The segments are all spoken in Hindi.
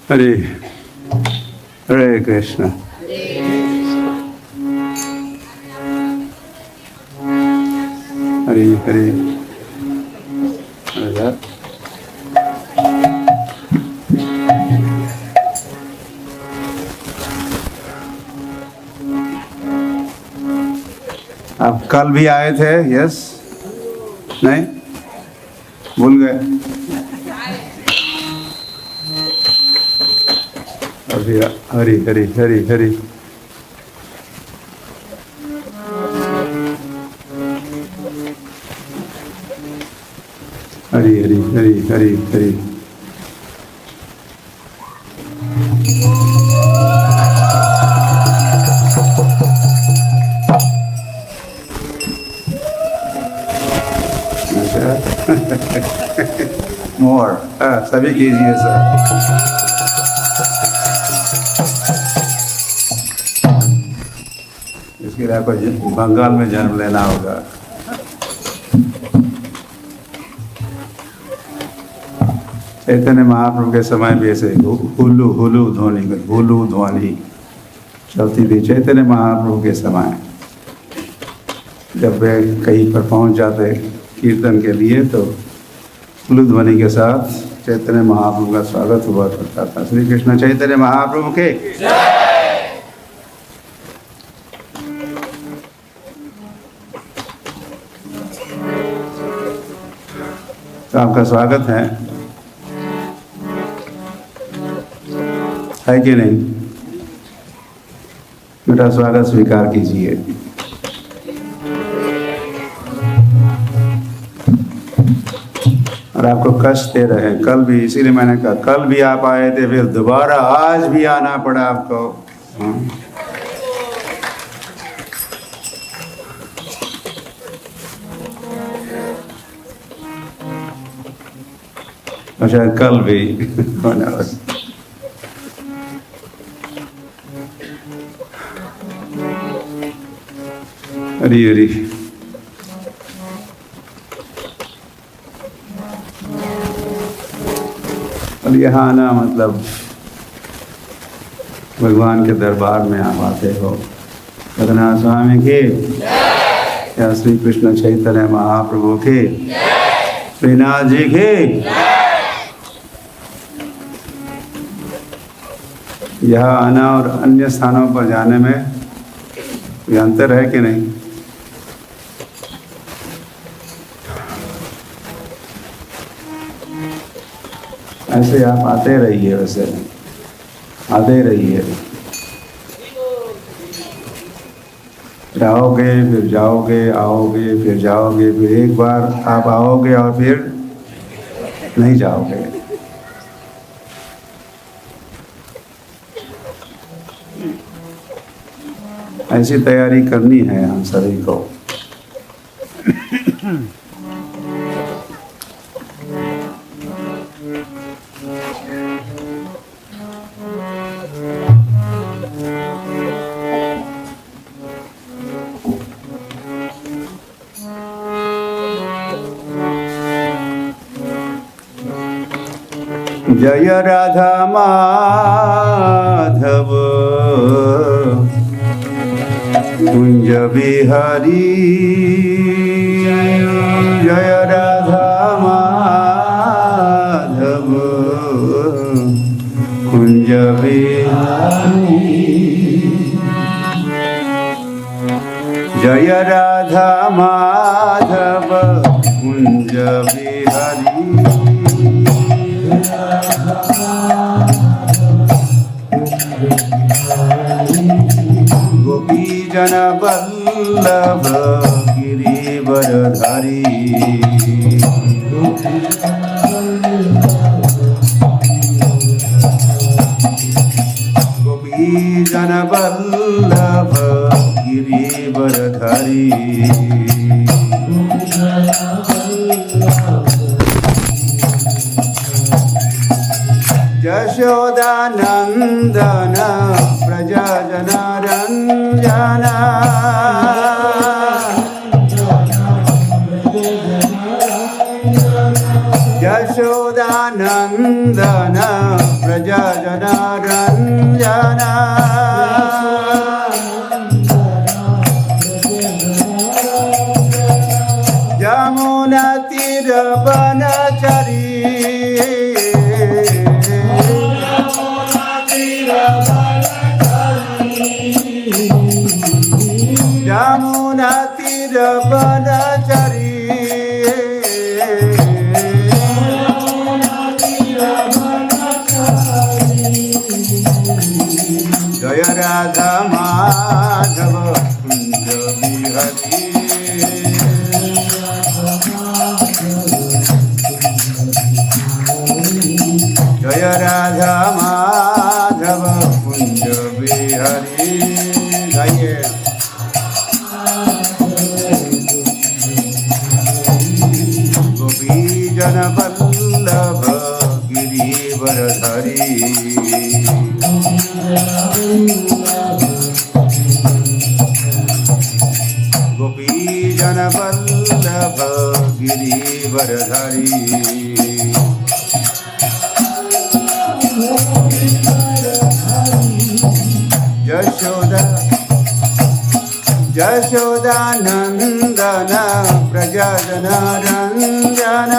हरे हरे कृष्ण। हरे हरे हरे। आप कल भी आए थे? यस? नहीं, भूल गए? अभी हरी हरी हरी हरी। हरी हरी हरी हरी हरी। मोर सभी कीजिए सर। इसके लिए आपको बंगाल में जन्म लेना होगा। चैतन्य महाप्रभु के समय भी ऐसे हुलू हुलू ध्वनि हुलू ध्वनि चलती थी। चैतन्य महाप्रभु के समय जब वे कहीं पर पहुंच जाते कीर्तन के लिए तो हुलू ध्वनि के साथ चैतन्य महाप्रभु का स्वागत हुआ करता था। श्री कृष्ण चैतन्य महाप्रभु के तो आपका स्वागत है कि नहीं? मेरा स्वागत स्वीकार कीजिए। और आपको कष्ट दे रहे हैं कल भी, इसीलिए मैंने कहा कल भी आप आए थे, फिर दोबारा आज भी आना पड़ा आपको। और शायद कल भी हरी हरी। और यहाँ आना मतलब भगवान के दरबार में आप आते हो। जगन्नाथ स्वामी के या श्री कृष्ण चैतन्य महाप्रभु के, श्रीनाथ जी के। यहाँ आना और अन्य स्थानों पर जाने में कोई अंतर है कि नहीं? ऐसे आप आते रहिए, वैसे आते रहिए। जाओगे फिर जाओगे, आओगे फिर जाओगे, फिर एक बार आप आओगे और फिर नहीं जाओगे। ऐसी तैयारी करनी है हम सभी को। जय राधा माधव कुंज बिहारी, जय राधा माधव कुंज बिहारी, जय राधा माधव कुंज बिहारी। गोपी जन वल्लभ गिरिवरधारी, गोपी जन वल्लभ गिरिवरधारी। यशोदानंदन प्रजा जनारंजना, यशोदानंदन प्रजा बनचरी जय राधा माधव कुंज बिहारी जय राधा माधव कुंज बिहारी गाइए गोपी जन वल्लभ गिरिवरधारी गोपी जन वल्लभ गिरिवरधारी यशोदा नंदन प्रजन रंजन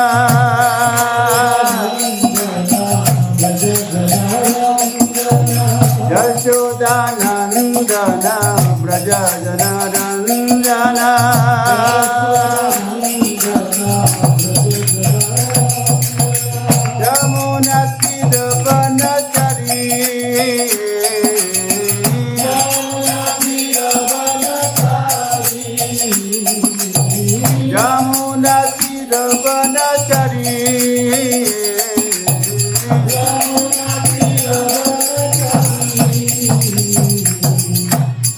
यशोदा नंदन प्रजन रंजन यमुना तीर बनचरी यमुना तीर बनचरी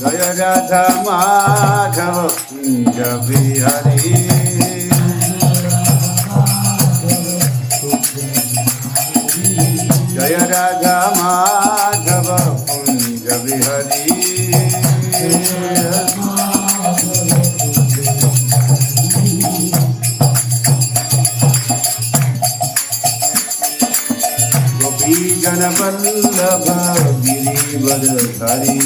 जय राधा माधव कुंज बिहारी जय राधा माधव कुंज बिहारी गोपी जन वल्लभ गिरिवरधारी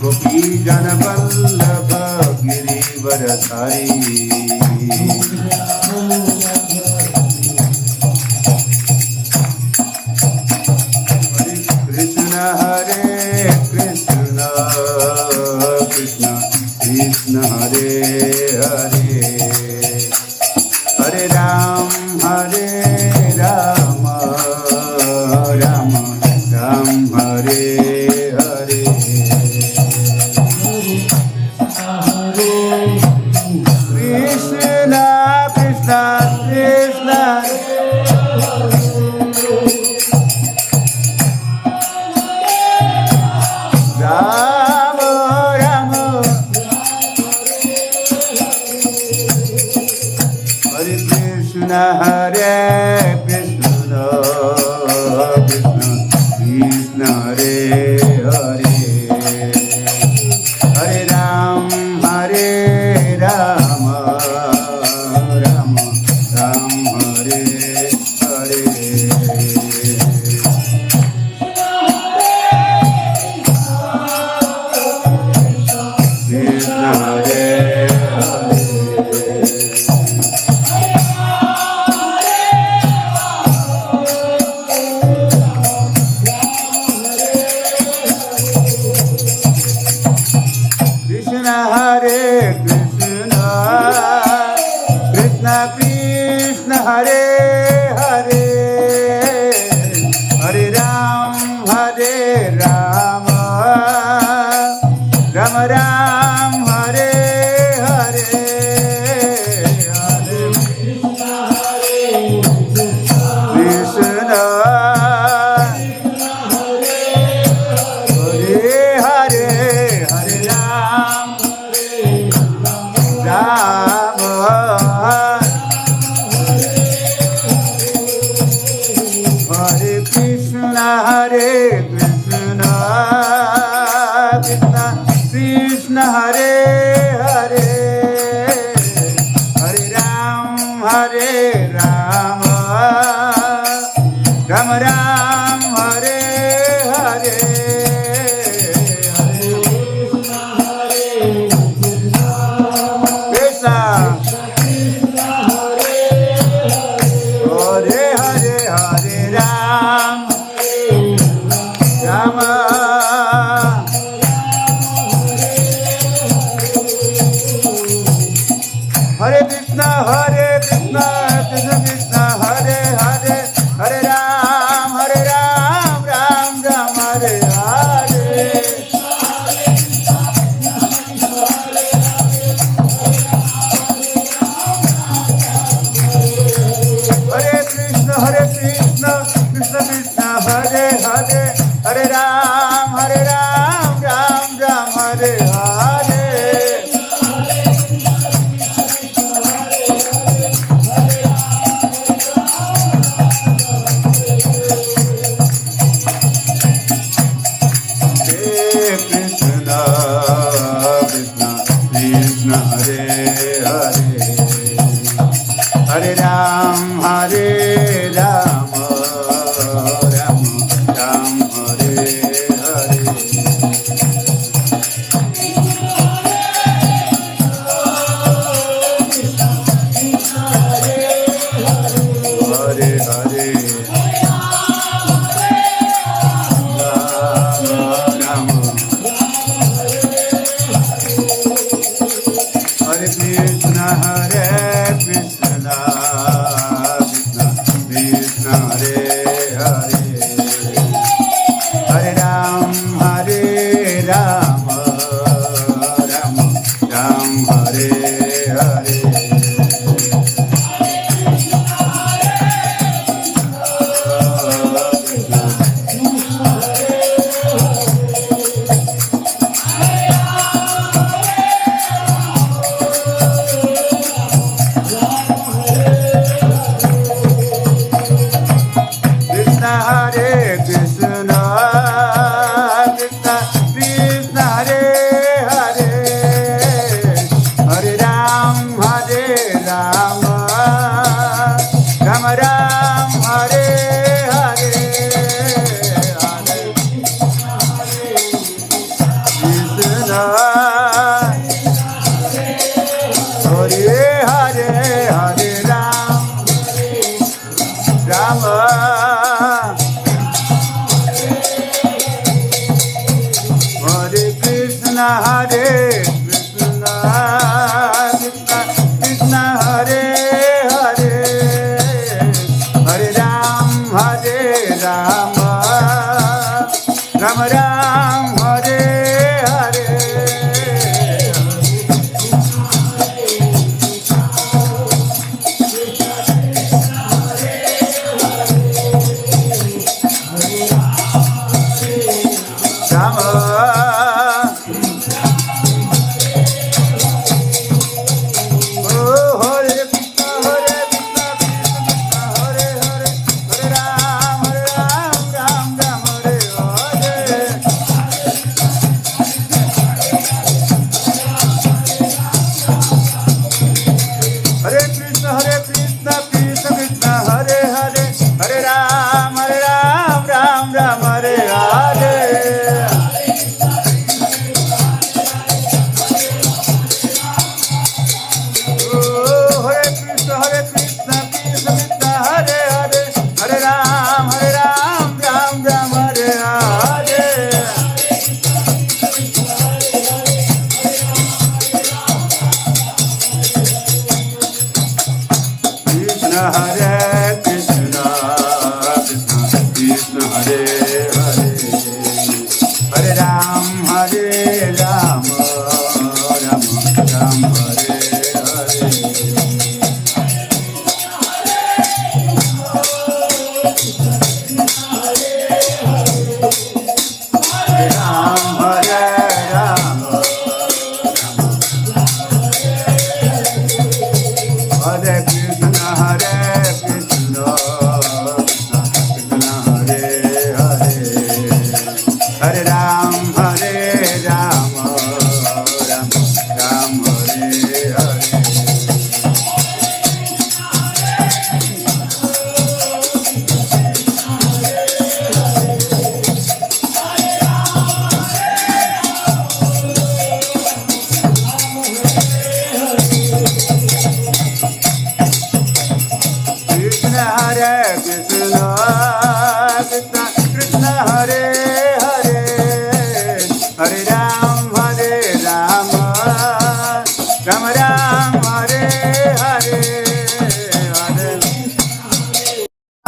गोपी जन वल्लभ गिरिवरधारी हरे कृष्ण कृष्ण कृष्ण हरे हरे हरे राम राम राम हरे हरे कृष्ण कृष्ण कृष्ण राम राम हरे कृष्ण कृष्ण कृष्ण हरे हरे हरे राम राम राम हरे हरे कृष्ण हरे हरे कृष्ण हरे कृष्ण कृष्ण कृष्ण हरे हरे हरे राम राम राम हरे हरे हरे कृष्ण हरे हरे हरे राम राम हरे Krishna Krishna Krishna Hare Hare Hare Ram Ram Ram Hare Hare Krishna Hare Hare Hare Ram Ram Hare Ram, Hare Ram, Ram Ram, Hare Hare. Hare Hare.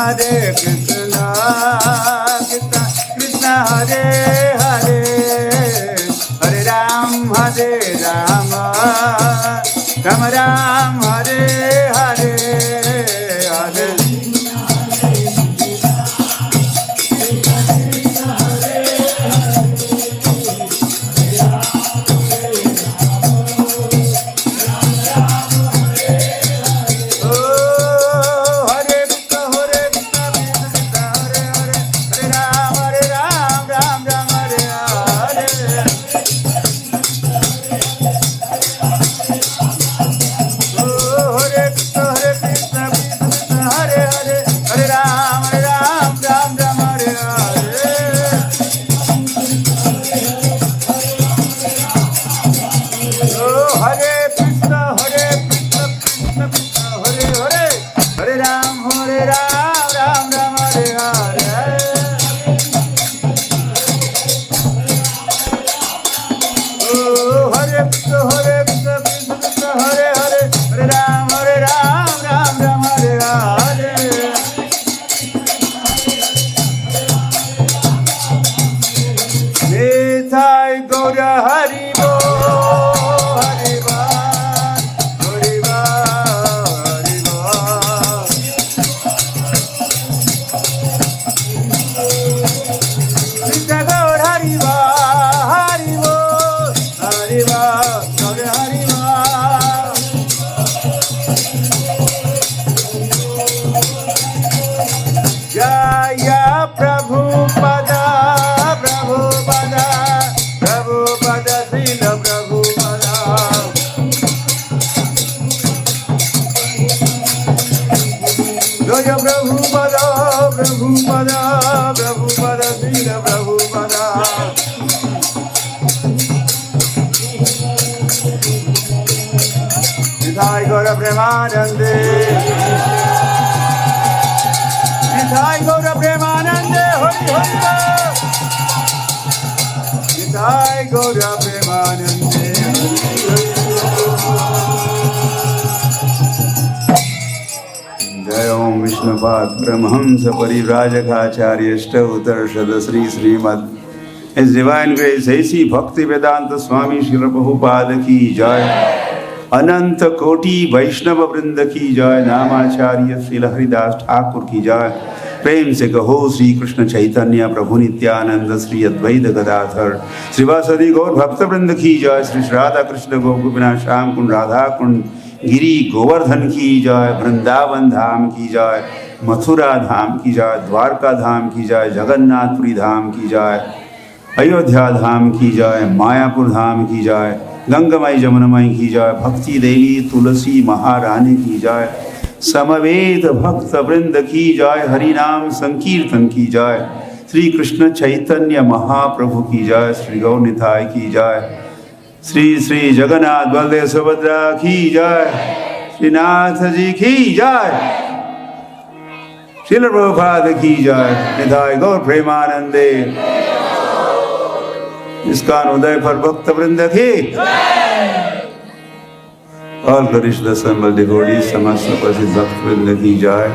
Hare Krishna, Krishna Krishna Hare Hare, Hare Ram, Hare Ram, Ram Ram, Hare Hare, Hare. Oh Ram, Ram Ram Hare Hare. Oh, Hare Krishna, Hare Krishna, Krishna Krishna, Hare Hare, Hare Ram, Ram Ram, Hare Hare. Nitai Gaura Hari Bo, Hari Ba, Hari Ba, Hari Ba. Nitai Gaura Hari Ba, Hari Bo, Hari Ba, Gaura Hari Ba. Jaya Prabhupada, Prabhupada, Prabhupada, Srila Prabhupada. Jaya Prabhupada, Prabhupada, Prabhupada, Srila Prabhupada. Nitai Gaura Premanande, Nitai Gaura Premanande, Hari Hari Bol. Nitai Gaura Premanande, Jai Om Vishnupad Paramahamsa Parivrajakaacharya Utarshad Sri Srimad. His Divine Grace A.C. Bhakti Vedanta Swami Srila Prabhupada ki Jai. Ananta Koti Vaishnava Vrinda ki Jai. Namacharya Srila Haridas Thakur ki Jai. प्रेम से कहो श्री कृष्ण चैतन्य प्रभु नित्यानंद श्री अद्वैत गदाधर श्रीवासदि गौर भक्त वृंद की जय। श्री राधा कृष्ण गोपिना श्याम कुंड राधा कुंड गिरी गोवर्धन की जय। वृंदावन धाम की जय, मथुरा धाम की जय, द्वारका धाम की जय, जगन्नाथपुरी धाम की जय, अयोध्या धाम की जय, मायापुर धाम की जय, गंगामयी जमुनामयी की जय, भक्ति देवी तुलसी महारानी की जय, समवेत भक्त वृंद की जय, हरि नाम संकीर्तन की जय, श्री कृष्ण चैतन्य महाप्रभु की जय, श्री गौर निताय की जय, श्री श्री जगन्नाथ बलदेव सुभद्रा की जय, श्रीनाथ जी की जय, श्रील प्रभुपाद की जय। निताय गौर प्रेमानंदे। इसका उदय पर भक्त वृंद की और गरिष्ठ दसंबल डिवोटी समस्त प्रसिद्ध भक्त वृंद की जय।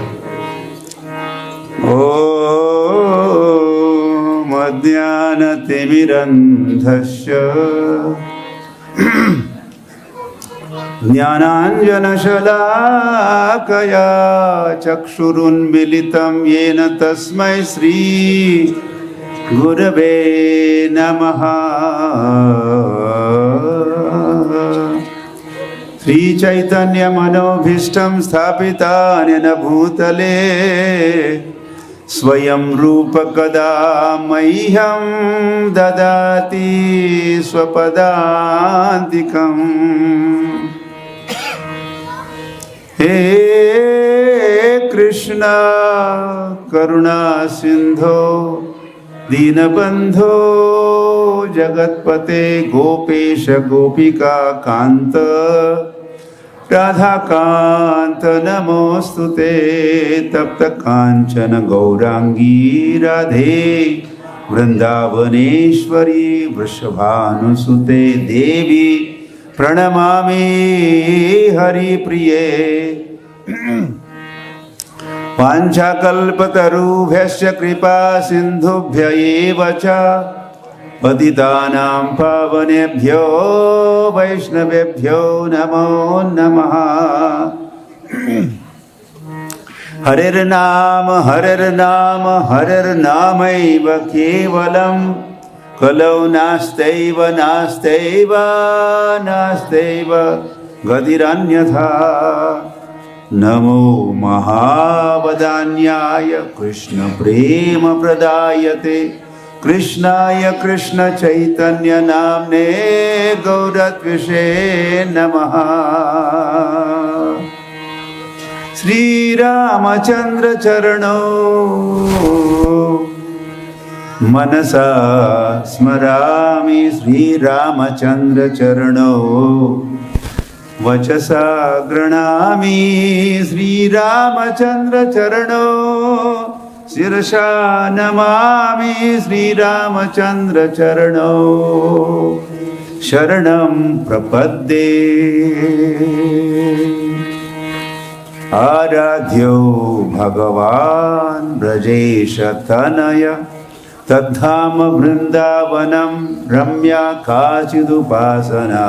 ओम अज्ञानतिमिरन्धस्य ज्ञानाञ्जनशलाकया चक्षुरुन्मीलितं येन तस्मै श्री गुरवे नमः। श्री चैतन्य मनोभीष्टं स्थापितानेन भूतले स्वयं रूप कदा मह्यं ददाति स्वपदान्तिकम्। हे कृष्ण करुणा सिंधो दीनबंधो जगत्पते गोपेश गोपिका कांत राधा कांत नमोस्तुते। तप्त कांचन गौरांगी राधे वृंदावनेश्वरी वृषभानुसुते देवी प्रणमामि हरिप्रिये। वाञ्छाकल्पतरुभ्यश्च कृपा सिन्धुभ्य एव च पतितानां पावनेभ्यो वैष्णवेभ्यो नमो नमः। हरिर्नाम हरिर्नामैव केवलं कलौ नास्त्यैव नास्त्यैव नास्त्यैव गतिरन्यथा। नमो महावदान्याय कृष्ण प्रेम प्रदायते कृष्णाय कृष्ण चैतन्य नाम्ने गौरत्विषे नमः। श्री रामचंद्र चरणो मनसा स्मरामि। श्री रामचंद्र चरणो वचसा गृणामि श्रीरामचंद्र चरणो शिरसा नमामि श्रीरामचंद्र चरणो शरणं प्रपद्ये आराध्यो भगवान् ब्रजेश तनय तद्धाम वृंदावनम रम्या काचिदुपासना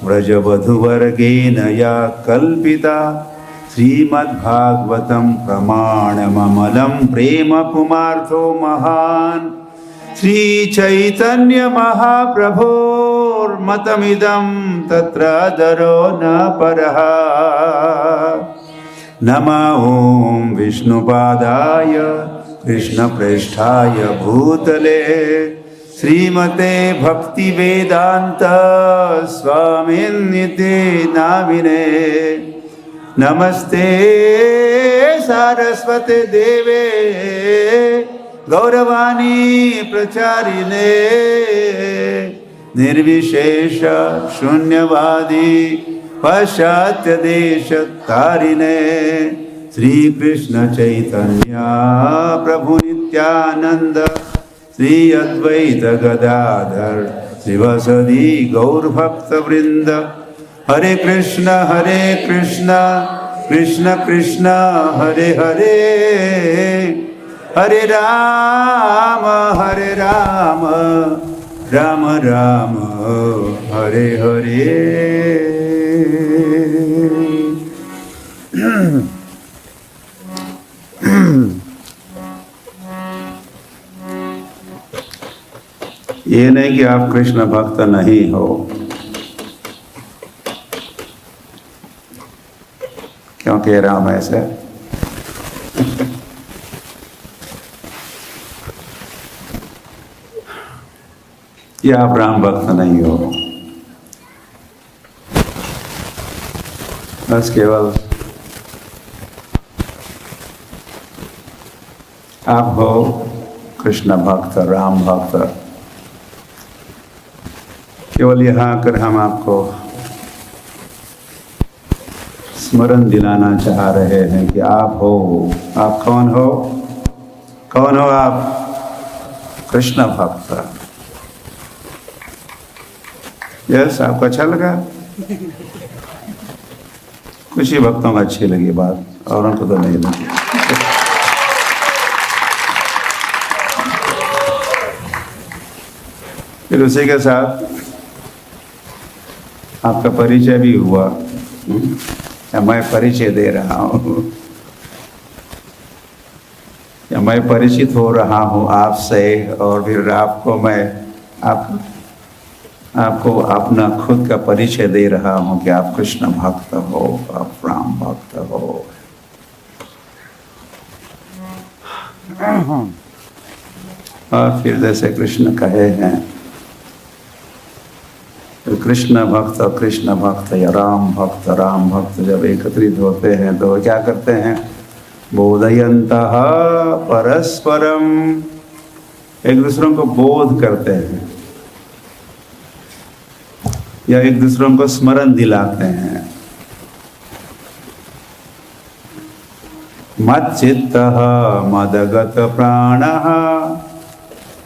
व्रजवधुवर्गेण या कल्पिता श्रीमद्भागवतं प्रमाणममलं प्रेम पुमार्थो महान् श्रीचैतन्य महाप्रभोर्मतमिदं तत्र दरो न परः नमः ॐ विष्णुपादाय कृष्णप्रेष्ठाय भूतले श्रीमते भक्तिवेदांत स्वामिन्निति नामिने नमस्ते सारस्वते देवे गौरवाणी प्रचारिणे निर्विशेष शून्यवादी पाश्चात्य देश तारिणे श्री कृष्ण चैतन्य प्रभु नित्यानंद श्री अद्वैत गदाधर श्रीवासदि गौर भक्त वृंद हरे कृष्ण कृष्ण कृष्ण हरे हरे हरे राम राम राम हरे हरे। ये नहीं कि आप कृष्ण भक्त नहीं हो, क्यों कह रहा हूं मैं ऐसे? कि आप राम भक्त नहीं हो, बस केवल आप हो कृष्ण भक्त, राम भक्त। केवल यहाँ आकर हम आपको स्मरण दिलाना चाह रहे हैं कि आप हो। आप कौन हो? कौन हो आप? कृष्ण भक्त। यस, आपको अच्छा लगा? कुछ ही भक्तों को अच्छी लगी बात, और उनको तो नहीं लगी। फिर उसी के साथ आपका परिचय भी हुआ। या मैं परिचय दे रहा हूँ, या मैं परिचित हो रहा हूँ आपसे, और फिर आपको मैं आपको अपना खुद का परिचय दे रहा हूँ कि आप कृष्ण भक्त हो, आप राम भक्त हो। और फिर जैसे कृष्ण कहे हैं, कृष्ण भक्त या राम भक्त जब एकत्रित होते हैं तो क्या करते हैं? बोधयन्तः परस्परम, एक दूसरों को बोध करते हैं या एक दूसरों को स्मरण दिलाते हैं। मच्चित्तः मदगत प्राणः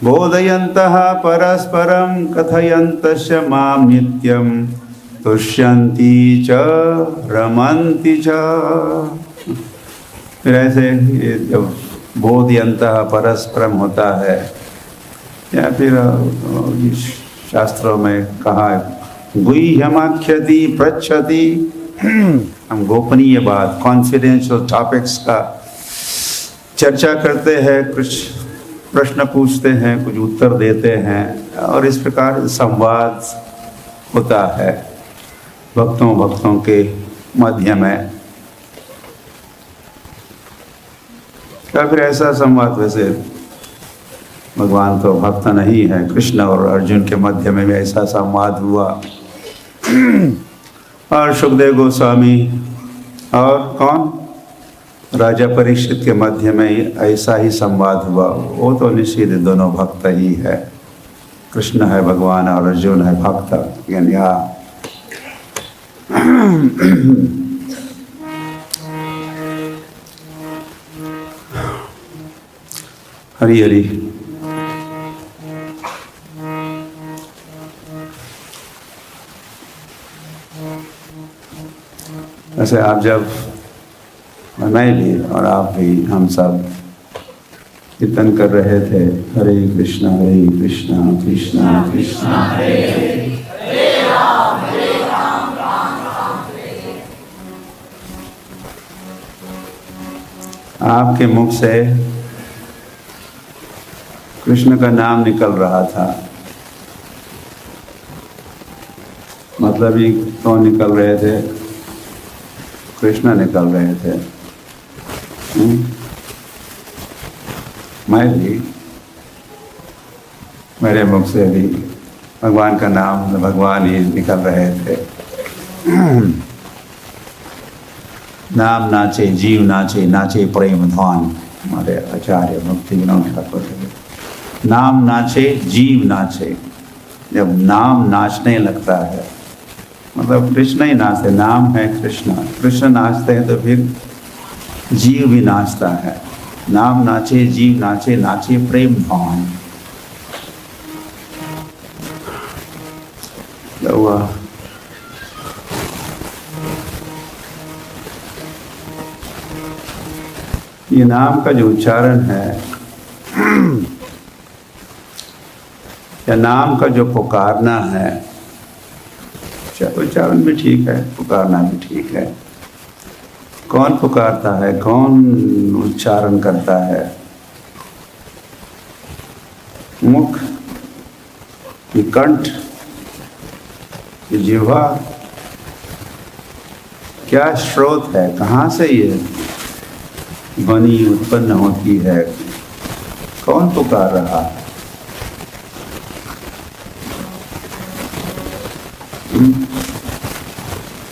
बोधयन्तः परस्परं कथयन्तश्च मां नित्यं तुष्यन्ति च रमन्ति च। फिर ऐसे ये जब बोधयन्तः परस्परम होता है, या फिर शास्त्रों में कहा है गुह्यमाख्यति पृच्छति, हम गोपनीय बात, कॉन्फिडेंशियल टॉपिक्स का चर्चा करते हैं, कुछ प्रश्न पूछते हैं, कुछ उत्तर देते हैं, और इस प्रकार संवाद होता है भक्तों के मध्य में। क्या फिर ऐसा संवाद? वैसे भगवान तो भक्त नहीं है, कृष्ण और अर्जुन के मध्य में भी ऐसा संवाद हुआ, और सुखदेव गोस्वामी और कौन, राजा परीक्षित के मध्य में ऐसा ही संवाद हुआ। वो तो निश्चित दोनों भक्त ही है, कृष्ण है भगवान और अर्जुन है भक्त। यानी हरी हरी। वैसे आप जब, मैं भी और आप भी, हम सब कीर्तन कर रहे थे, हरे कृष्णा कृष्णा कृष्णा हरे राम राम राम हरे। आपके मुख से कृष्ण का नाम निकल रहा था। मतलब ये कौन निकल रहे थे? कृष्ण निकल रहे थे। मैं भी, मेरे मुख से भी भगवान का नाम, भगवान ही निकल रहे थे। नाम नाचे जीव नाचे, नाचे प्रेम धन। हमारे आचार्य मुक्ति विनोद ठाकुर, नाम नाचे जीव नाचे। जब नाम नाचने लगता है, मतलब कृष्ण ही नाचते, नाम है कृष्ण, कृष्ण नाचते हैं तो फिर जीव भी नाचता है। नाम नाचे जीव नाचे, नाचे प्रेम भान। ये नाम का जो उच्चारण है या नाम का जो पुकारना है, उच्चारण भी ठीक है, पुकारना भी ठीक है। कौन पुकारता है, कौन उच्चारण करता है? मुख, ये कंठ, ये जिह्वा, क्या स्रोत है? कहाँ से ये ध्वनि उत्पन्न होती है? कौन पुकार रहा है?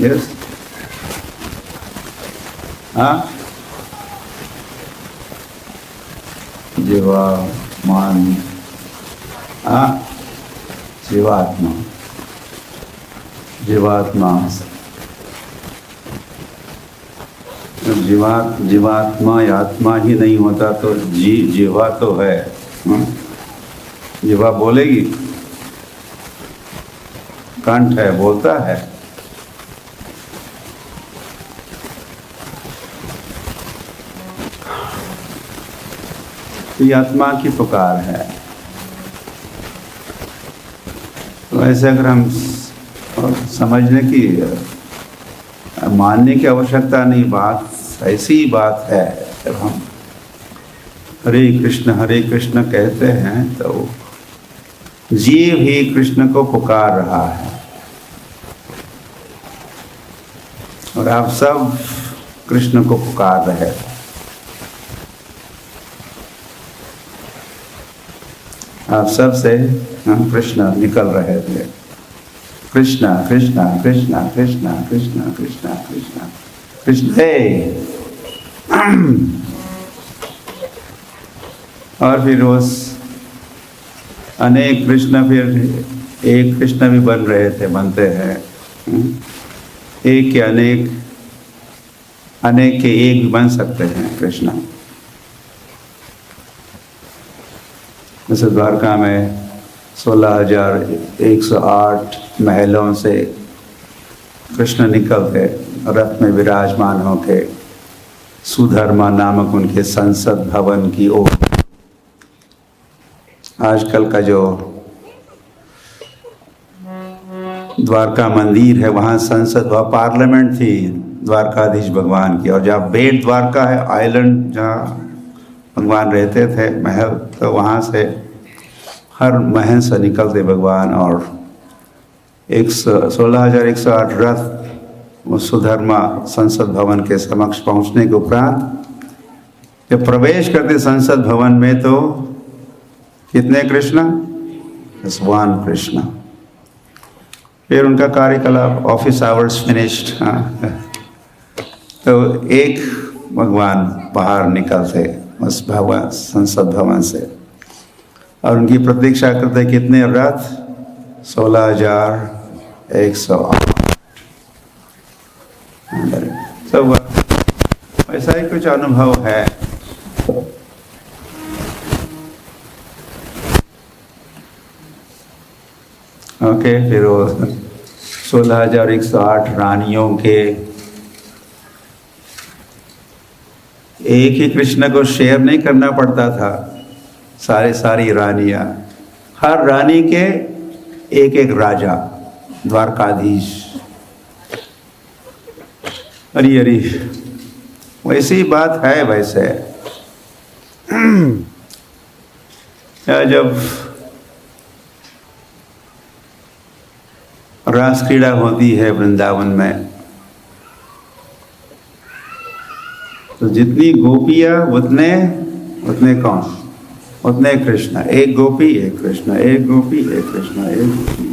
यस, हाँ, जीवा मान, हाँ, जीवात्मा, जीवात्मा, जीवात्मा या आत्मा ही नहीं होता तो जीवा तो है। जीवा बोलेगी, कंठ है, बोलता है। ये आत्मा की पुकार है। तो ऐसे अगर हम समझने की, मानने की आवश्यकता नहीं, बात ऐसी ही बात है। जब हम हरे कृष्ण कहते हैं तो जीव ही कृष्ण को पुकार रहा है। और आप सब कृष्ण को पुकार रहे हैं। आप सब से कृष्ण निकल रहे थे। कृष्णा कृष्णा कृष्णा कृष्णा कृष्णा कृष्णा कृष्णा कृष्ण हे। और फिर उस अनेक कृष्ण, फिर एक कृष्ण भी बन रहे थे, बनते हैं। एक के अनेक, अनेक के एक भी बन सकते हैं कृष्ण। जैसे द्वारका में 16,108 महलों से कृष्ण निकलते रथ में विराजमान होके सुधर्मा नामक उनके संसद भवन की ओर। आजकल का जो द्वारका मंदिर है, वहाँ संसद भवन, पार्लियामेंट थी द्वारकाधीश भगवान की। और जहाँ बेट द्वारका है, आइलैंड जहाँ भगवान रहते थे, महल, तो वहाँ से हर महल से निकलते भगवान। और 16,108 रथ उस सुधर्मा संसद भवन के समक्ष पहुँचने के उपरांत जब प्रवेश करते संसद भवन में, तो कितने कृष्ण? बस वन कृष्ण। फिर उनका कार्यकलाप, ऑफिस आवर्स फिनिश्ड, तो एक भगवान बाहर निकलते उस भवन, संसद भवन से, और उनकी प्रतीक्षा करते कितने रथ? 16,108। ही कुछ अनुभव है। ओके, फिर वो 16,108 रानियों के एक ही कृष्ण को शेयर नहीं करना पड़ता था, सारी रानियां, हर रानी के एक एक राजा, द्वारकाधीश। अरे अरे, वैसी बात है। वैसे जब रास क्रीड़ा होती है वृंदावन में, तो जितनी गोपियां उतने कौन? उतने कृष्ण। एक गोपी एक कृष्ण, एक गोपी एक कृष्ण, एक गोपी।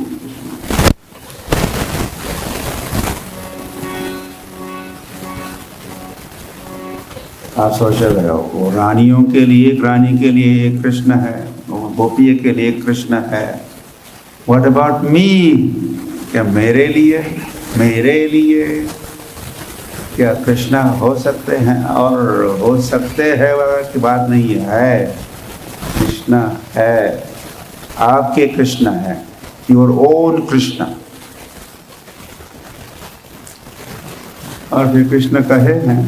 आप सोच रहे हो, वो रानियों के लिए, एक रानी के लिए एक कृष्ण है, वो गोपी के लिए एक कृष्ण है। What about me? क्या मेरे लिए क्या कृष्णा हो सकते हैं? और हो सकते हैं की बात नहीं है, कृष्णा है, आपके कृष्णा है, योर ओन कृष्णा। और फिर कृष्ण कहे हैं,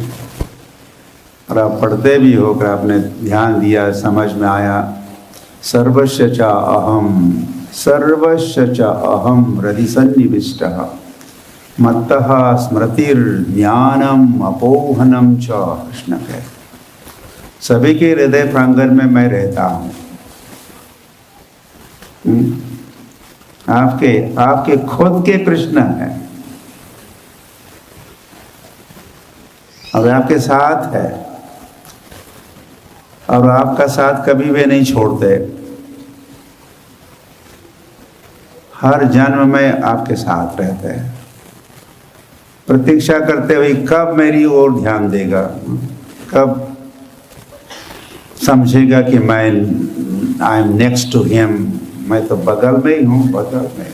और आप पढ़ते भी हो कि आपने ध्यान दिया, समझ में आया, सर्वस्य च अहम हृदि सन्निविष्टः मत्तः स्मृतिर्ज्ञानम अपोहनम च। कृष्ण कहे, सभी के हृदय प्रांगण में मैं रहता हूँ। आपके खुद के कृष्ण है, और आपके साथ है, और आपका साथ कभी भी नहीं छोड़ते। हर जन्म में आपके साथ रहते हैं, प्रतीक्षा करते हुए कब मेरी ओर ध्यान देगा, कब समझेगा कि मैं I am next to him, मैं तो बगल में ही हूँ, बगल में।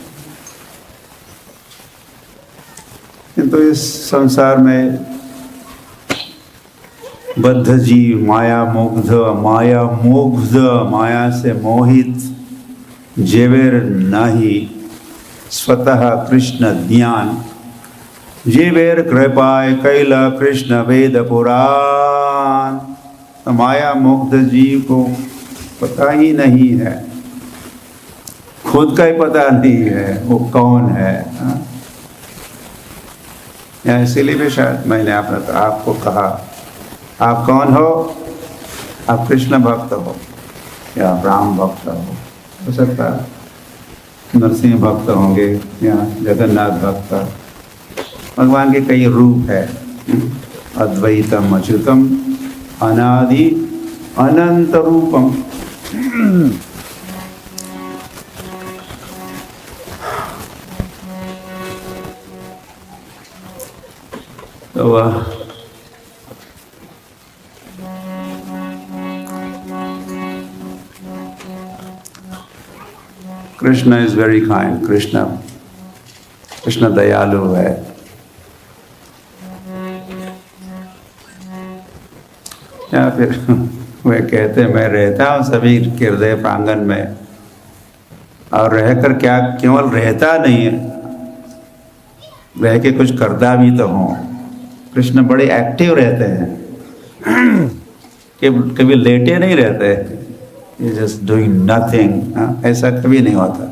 किंतु इस संसार में बद्ध जीव, माया मुग्ध, माया से मोहित, जेवेर नहीं स्वतः कृष्ण ज्ञान, जीवेर कृपाय कैल कृष्ण वेद पुराण। तो माया मुग्ध जीव को पता ही नहीं है, खुद का ही पता नहीं है वो कौन है। या इसीलिए भी शायद मैंने आपको कहा, आप कौन हो? आप कृष्ण भक्त हो या राम भक्त हो सकता है, नरसिंह भक्त होंगे या जगन्नाथ भक्त। भगवान के कई रूप है, अद्वैतम अच्युतम अनादि अनंत रूपम। तो वह Krishna is very kind, Krishna दयालु है। या फिर वे कहते मैं रहता हूँ सभी के हृदय प्रांगण में, और रहकर क्या केवल रहता नहीं है, रह के कुछ करता भी तो हूँ। कृष्ण बड़े एक्टिव रहते हैं, कभी लेटे नहीं रहते, जस्ट डूइंग नथिंग, ऐसा कभी नहीं होता।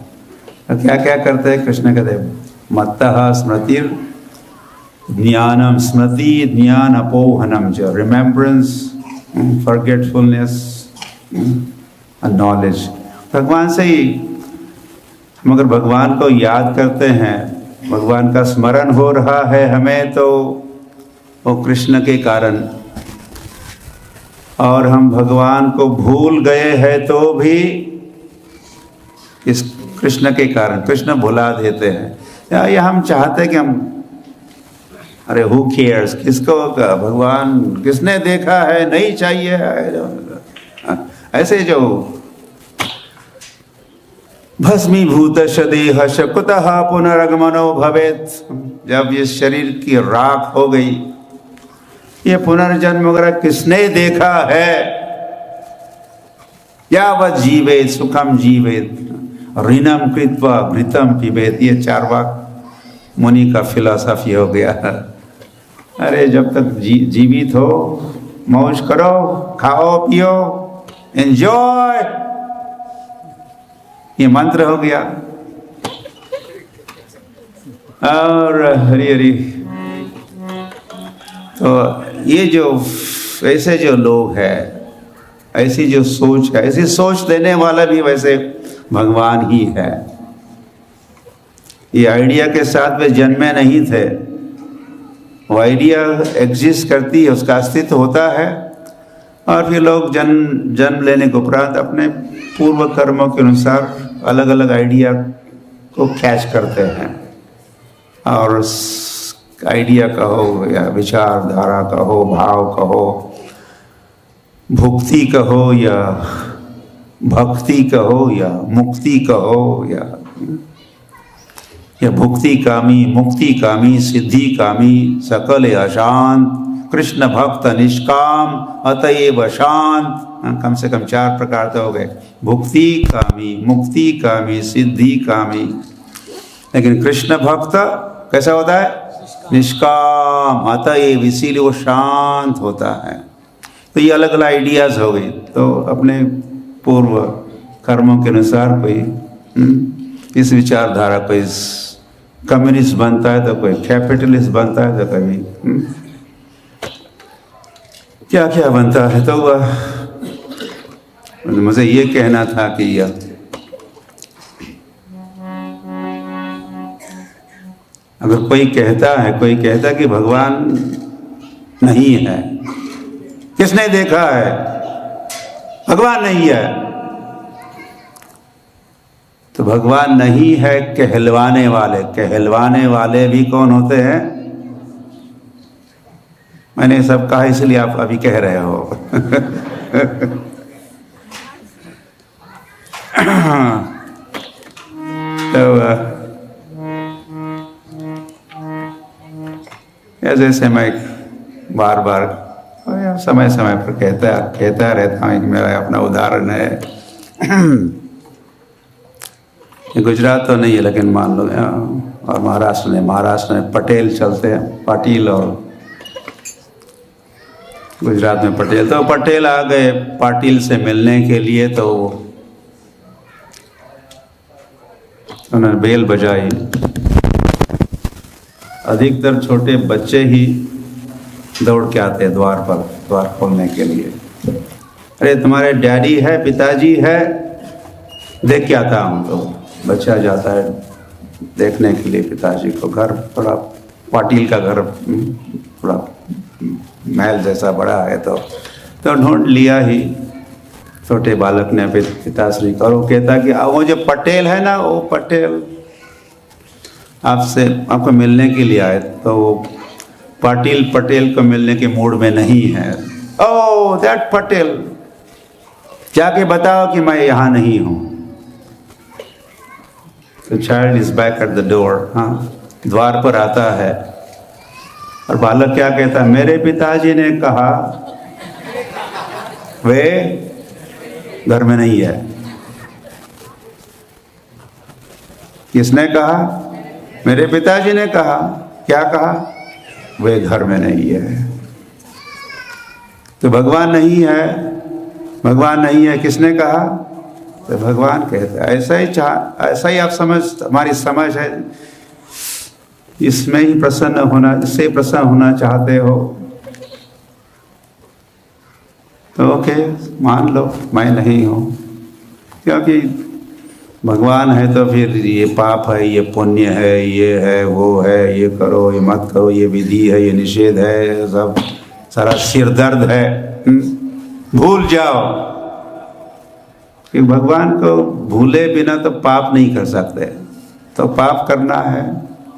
तो क्या क्या करते हैं कृष्ण? कहते मत्तः स्मृतिर ज्ञानम, स्मृति ज्ञान अपोहनम च, रिमेम्बरेंस, फॉरगेटफुलनेस, नॉलेज। भगवान से ही हम अगर भगवान को याद करते हैं, भगवान का स्मरण हो रहा है हमें, तो वो कृष्ण के कारण, और हम भगवान को भूल गए हैं तो भी इस कृष्ण के कारण। कृष्ण भुला देते हैं, या हम चाहते हैं कि हम, अरे हु केयर्स, किसको भगवान किसने देखा है, नहीं चाहिए। ऐसे जो भस्मीभूत देह शकुतः पुनरगमनो भवेत्, जब इस शरीर की राख हो गई ये पुनर्जन्म वगैरह किसने देखा है? यावत् जीवेत सुखम जीवेत ऋणम कृत्वा घृतम पिबेत, ये चार्वाक मुनि का फिलॉसफी हो गया। अरे जब तक जीवित हो मौज करो, खाओ पियो, एंजॉय, ये मंत्र हो गया। और हरी हरी, तो ये जो ऐसे जो लोग हैं, ऐसी जो सोच है, ऐसी सोच देने वाला भी वैसे भगवान ही है। ये आइडिया के साथ वे जन्मे नहीं थे, वो आइडिया एग्जिस्ट करती है, उसका अस्तित्व होता है, और फिर लोग जन्म लेने के उपरांत अपने पूर्व कर्मों के अनुसार अलग अलग आइडिया को कैच करते हैं, और आइडिया कहो या विचारधारा कहो, भाव कहो, भुक्ति कहो या भक्ति कहो या मुक्ति कहो, या भुक्ति कामी, मुक्ति कामी, सिद्धि कामी, सकल अशांत, कृष्ण भक्त निष्काम, अतएव शांत। कम से कम 4 प्रकार तो हो गए, भुक्ति कामी, मुक्ति कामी, सिद्धि कामी। लेकिन कृष्ण भक्त कैसा होता है? निष्काम, अतएव, इसीलिए वो शांत होता है। तो ये अलग अलग आइडियाज हो गए। तो अपने पूर्व कर्मों के अनुसार कोई इस विचारधारा, कोई कम्युनिस्ट बनता है तो कोई कैपिटलिस्ट बनता है, तो कभी क्या क्या बनता है। तो मुझे ये कहना था कि अगर कोई कहता कि भगवान नहीं है, किसने देखा है? भगवान नहीं है, तो भगवान नहीं है कहलवाने वाले भी कौन होते हैं? मैंने सब कहा इसलिए आप अभी कह रहे हो। तो जैसे मैं बार बार समय समय पर कहता रहता हूँ, मेरा अपना उदाहरण है। गुजरात तो नहीं है, लेकिन मान लो और महाराष्ट्र में पटेल चलते हैं, पाटिल, और गुजरात में पटेल। तो पटेल आ गए पाटिल से मिलने के लिए, तो उन्होंने बेल बजाई। अधिकतर छोटे बच्चे ही दौड़ के आते हैं द्वार खोलने के लिए। अरे तुम्हारे डैडी है, पिताजी है, देख के आता हूँ। तो बच्चा जाता है देखने के लिए पिताजी को। घर थोड़ा पाटिल का घर थोड़ा महल जैसा बड़ा है, तो ढूंढ लिया ही छोटे बालक ने पिताश्री का। वो कहता कि वो जो पटेल है ना, वो पटेल आपको मिलने के लिए आए। तो वो पटेल को मिलने के मूड में नहीं है। ओह दैट पटेल, जाके बताओ कि मैं यहाँ नहीं हूँ। तो child is back at the door. हाँ, द्वार पर आता है, और बालक क्या कहता है? मेरे पिताजी ने कहा वे घर में नहीं है। किसने कहा? मेरे पिताजी ने कहा। क्या कहा? वे घर में नहीं है। तो भगवान नहीं है, किसने कहा? तो भगवान कहता है। ऐसा ही आप हमारी समझ है, इसमें ही इससे प्रसन्न होना चाहते हो तो ओके, मान लो मैं नहीं हूँ। क्योंकि भगवान है तो फिर ये पाप है, ये पुण्य है, ये है, वो है, ये करो, ये मत करो, ये विधि है, ये निषेध है, सब सारा सिर दर्द है। भूल जाओ कि भगवान को भूले बिना तो पाप नहीं कर सकते। तो पाप करना है,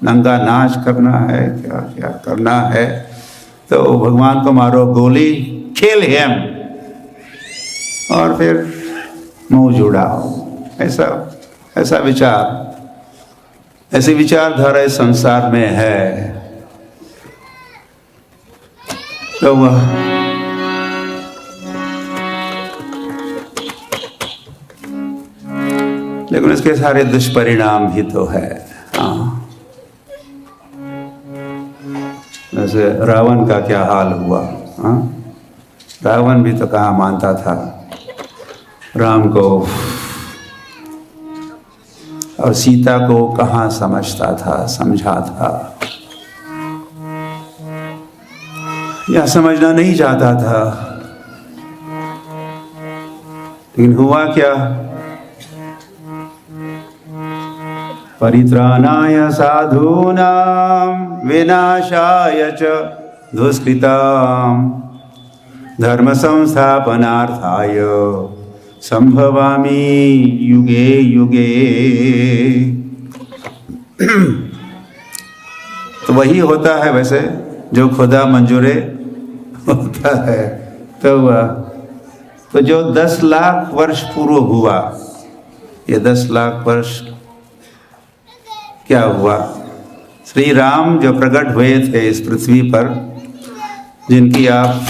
नंगा नाच करना है, क्या क्या करना है, तो भगवान को मारो गोली, किल हिम, और फिर मुंह जुड़ाओ। ऐसा ऐसी विचारधारा इस संसार में है। तो वह लेकिन इसके सारे दुष्परिणाम भी तो है। हाँ, जैसे रावण का क्या हाल हुआ। हाँ, रावण भी तो कहाँ मानता था राम को, और सीता को कहाँ समझता था, समझा था, या समझना नहीं चाहता था। लेकिन हुआ क्या, परित्राणाय साधूनां विनाशाय च दुष्कृतां धर्म संस्थापनार्थाय संभवामि युगे युगे। तो वही होता है वैसे जो खुदा मंजूरे होता है। तो जो 10 लाख वर्ष पूर्व हुआ, ये 10 लाख वर्ष क्या हुआ, श्री राम जो प्रकट हुए थे इस पृथ्वी पर, जिनकी आप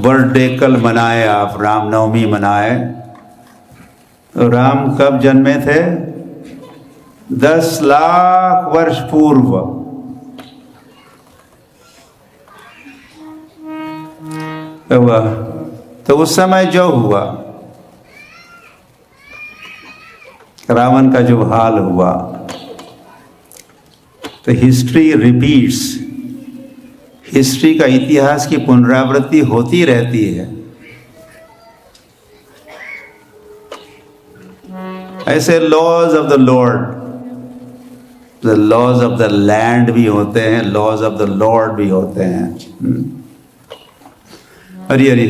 बर्थडे कल मनाए, आप रामनवमी मनाए, तो राम कब जन्मे थे? 10 लाख वर्ष पूर्व। तो उस समय जो हुआ, रावण का जो हाल हुआ, तो हिस्ट्री रिपीट्स, हिस्ट्री का इतिहास की पुनरावृत्ति होती रहती है। ऐसे laws of the Lord, the laws of the land भी होते हैं, लॉज ऑफ द लॉर्ड भी होते हैं। हरी हरी।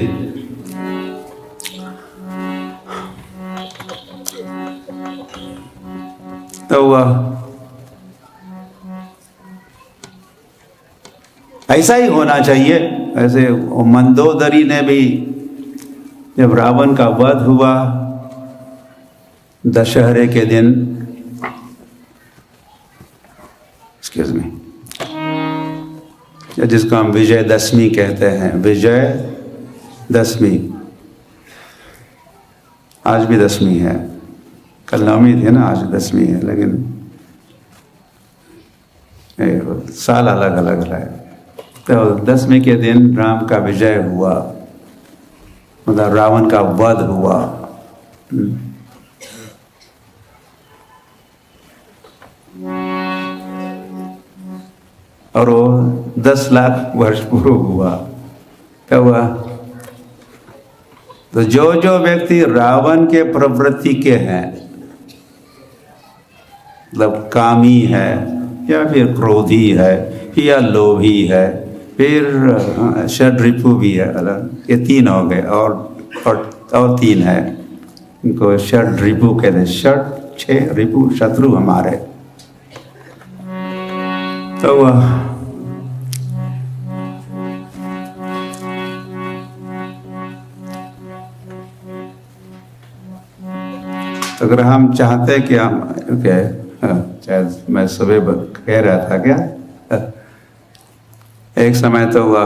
तो ऐसा ही होना चाहिए। ऐसे मंदोदरी ने भी जब रावण का वध हुआ दशहरे के दिन, एक्सक्यूज मी, जिसको हम विजयदशमी कहते हैं, विजयदशमी, आज भी दशमी है, कल नवमी थी ना, आज दशमी है, लेकिन साल अलग अलग है। तो दशमी के दिन राम का विजय हुआ, मतलब रावण का वध हुआ। और वो 10 लाख वर्ष पूर्व हुआ। क्या हुआ? तो जो व्यक्ति रावण के प्रवृत्ति के हैं, मतलब कामी है या फिर क्रोधी है या लोभी है, फिर षड रिपु भी है अलग, ये 3 हो गए, और 3 है, इनको षड रिपु कहते हैं। षड 6 रिपु शत्रु हमारे। तो अगर हम चाहते कि हम शायद मैं सुबह कह रहा था क्या, एक समय तो हुआ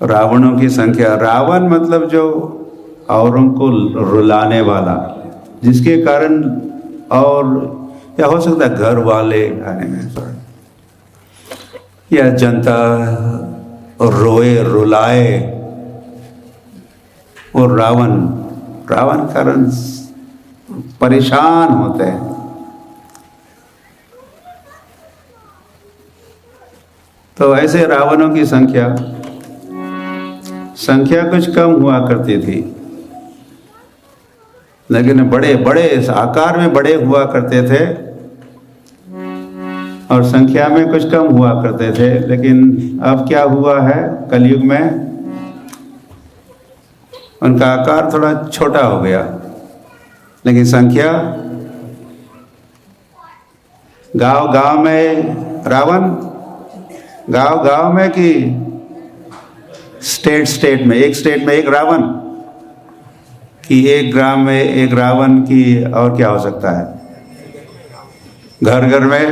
रावणों की संख्या, रावण मतलब जो औरों को रुलाने वाला, जिसके कारण, और या हो सकता है घर वाले आने में, या जनता रोए रुलाए, और रावण कारण परेशान होते हैं। तो ऐसे रावणों की संख्या कुछ कम हुआ करती थी, लेकिन बड़े बड़े आकार में बड़े हुआ करते थे, और संख्या में कुछ कम हुआ करते थे। लेकिन अब क्या हुआ है, कलयुग में उनका आकार थोड़ा छोटा हो गया, लेकिन संख्या, गांव में रावण, गांव में कि स्टेट में, एक स्टेट में एक रावण, कि एक ग्राम में एक रावण, की और क्या हो सकता है, घर में।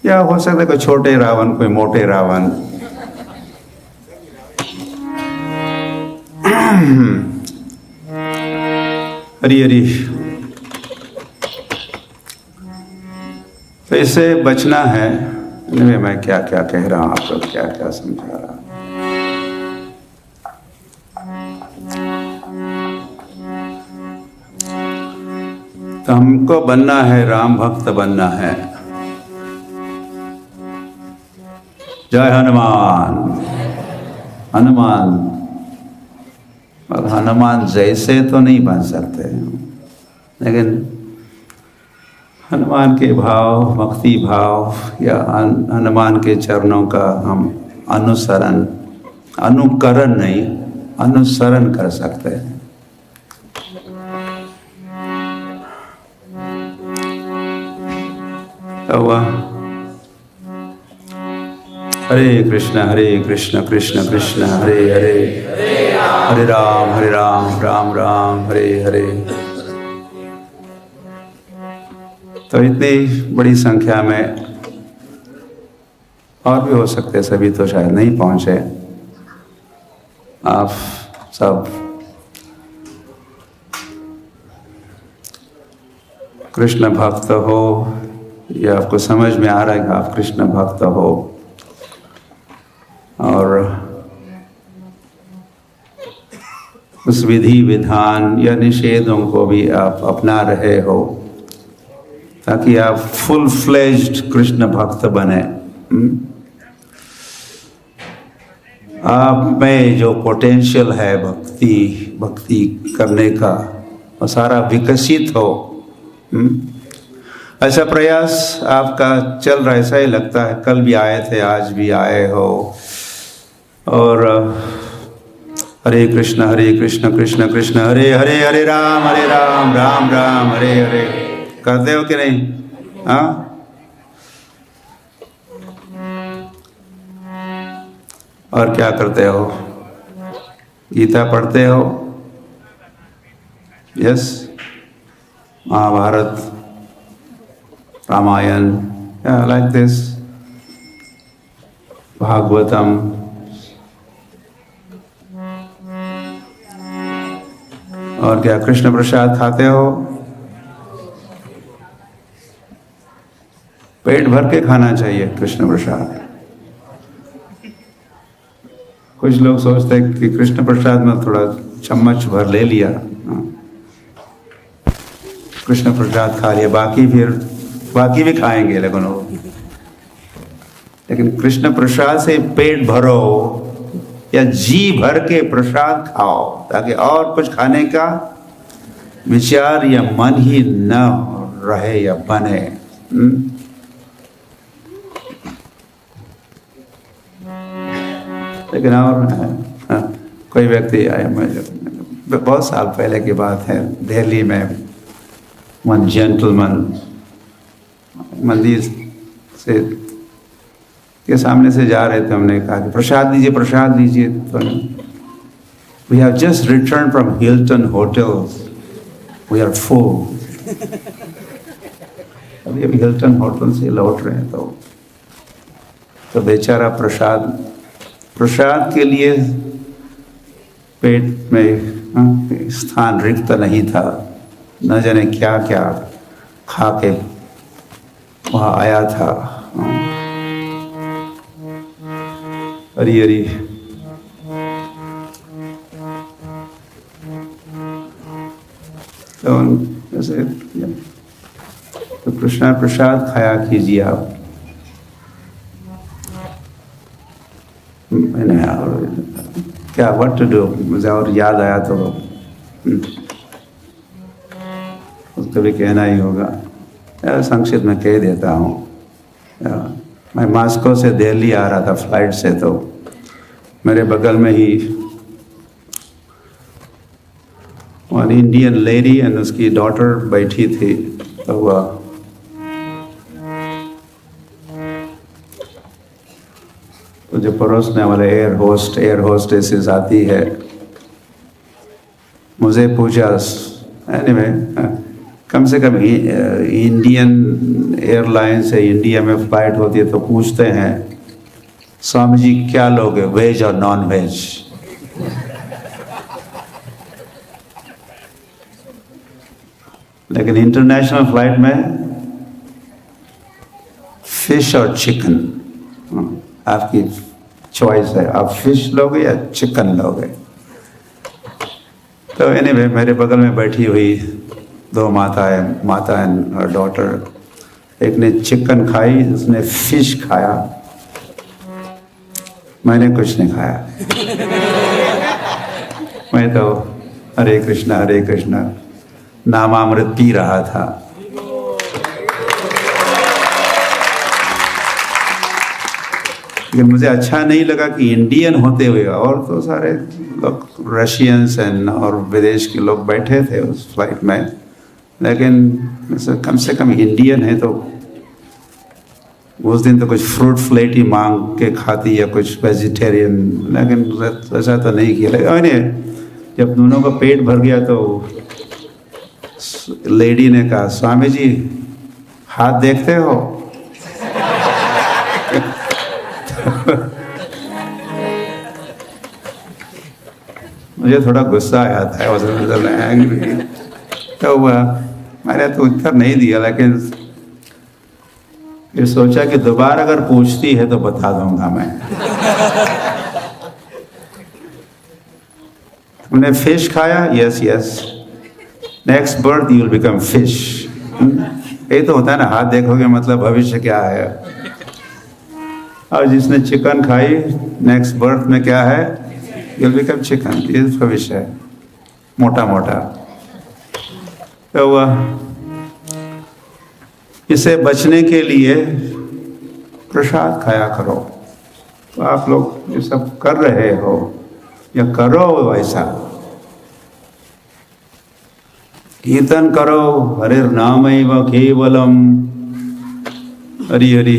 या हो सकता है कोई छोटे रावण, कोई मोटे रावण। हरी हरी। तो इससे बचना है। मैं क्या क्या कह रहा हूँ, आपको क्या क्या समझा रहा हूँ। तो हमको बनना है, राम भक्त बनना है। जय हनुमान। हनुमान, और हनुमान जैसे तो नहीं बन सकते, लेकिन हनुमान के भाव, भक्ति भाव या हनुमान के चरणों का हम अनुसरण, अनुकरण नहीं, अनुसरण कर सकते हैं। तो वह हरे कृष्ण कृष्ण कृष्ण हरे हरे, हरे राम राम राम हरे हरे। तो इतनी बड़ी संख्या में और भी हो सकते, सभी तो शायद नहीं पहुंचे। आप सब कृष्ण भक्त हो, या आपको समझ में आ रहा है कि आप कृष्ण भक्त हो, और उस विधि विधान या निषेधों को भी आप अपना रहे हो, ताकि आप फुल फ्लेज्ड कृष्ण भक्त बने। आप में जो पोटेंशियल है भक्ति करने का, वो सारा विकसित हो। ऐसा प्रयास आपका चल रहा है, ऐसा ही लगता है। कल भी आए थे, आज भी आए हो, और हरे कृष्ण कृष्ण कृष्ण हरे हरे, हरे राम राम राम हरे हरे करते हो कि नहीं? हाँ, और क्या करते हो? गीता पढ़ते हो? Yes. Mahabharata, Ramayana, like this, Bhagavatam. और क्या कृष्ण प्रसाद खाते हो? पेट भर के खाना चाहिए कृष्ण प्रसाद। कुछ लोग सोचते हैं कि कृष्ण प्रसाद में थोड़ा चम्मच भर ले लिया, कृष्ण प्रसाद खा लिया, बाकी भी खाएंगे लेकिन कृष्ण प्रसाद से पेट भरो या जी भर के प्रसाद खाओ, ताकि और कुछ खाने का विचार या मन ही न रहे या बने। लेकिन और कोई व्यक्ति आया, बहुत साल पहले की बात है, दिल्ली में वन जेंटलमैन मंदिर से के सामने से जा रहे थे। हमने कहा कि प्रसाद दीजिए। तो we have just return from Hilton hotel, we are full. अभी हिल्टन होटल से लौट रहे हैं, तो बेचारा प्रसाद के लिए पेट में स्थान रिक्त नहीं था। न जाने क्या क्या खा के वहाँ आया था। हरी हरी। तो जैसे तो कृष्ण प्रसाद खाया कीजिए आप। मैंने क्या व्हाट टू डू, मुझे और याद आया तो उसको भी कहना ही होगा। संक्षिप्त में कह देता हूँ। मैं मॉस्को से दिल्ली आ रहा था फ्लाइट से, तो मेरे बगल में ही वन इंडियन लेडी एंड उसकी डॉटर बैठी थी। तो वह तो जो परोसने वाले एयर होस्टेसेस आती है, मुझे पूछा, एनीवे कम से कम इंडियन एयरलाइन से इंडिया में फ्लाइट होती है तो पूछते हैं, स्वामी जी क्या लोगे, वेज और नॉन वेज? लेकिन इंटरनेशनल फ्लाइट में फिश और चिकन, आपकी चॉइस है, आप फिश लोगे या चिकन लोगे। तो एनीवे, मेरे बगल में बैठी हुई दो माता एंड डॉटर, एक ने चिकन खाई, उसने फिश खाया, मैंने कुछ नहीं खाया। मैं तो हरे कृष्णा नामामृत पी रहा था। लेकिन मुझे अच्छा नहीं लगा कि इंडियन होते हुए, और तो सारे लोग रशियंस और विदेश के लोग बैठे थे उस फ्लाइट में, लेकिन कम से कम इंडियन है तो उस दिन तो कुछ फ्रूट फ्लेट ही मांग के खाती या कुछ वेजिटेरियन, लेकिन ऐसा तो नहीं किया। लेकिन जब दोनों का पेट भर गया तो लेडी ने कहा, स्वामी जी हाथ देखते हो? मुझे थोड़ा गुस्सा आया था, एंग्री, तो मैंने तो उत्तर नहीं दिया, लेकिन फिर सोचा कि दोबारा अगर पूछती है तो बता दूंगा मैं। तुमने फिश खाया? Yes yes, next birth you will become fish. यही तो होता है ना, हाथ देखोगे मतलब भविष्य क्या है। और जिसने चिकन खाई, नेक्स्ट बर्थ में क्या है, यू विल बिकम चिकन, ये भविष्य है मोटा मोटा। तो इससे बचने के लिए प्रसाद खाया करो। तो आप लोग ये सब कर रहे हो या करो वैसा, कीर्तन करो, हरे नामैव केवलम, हरि हरि,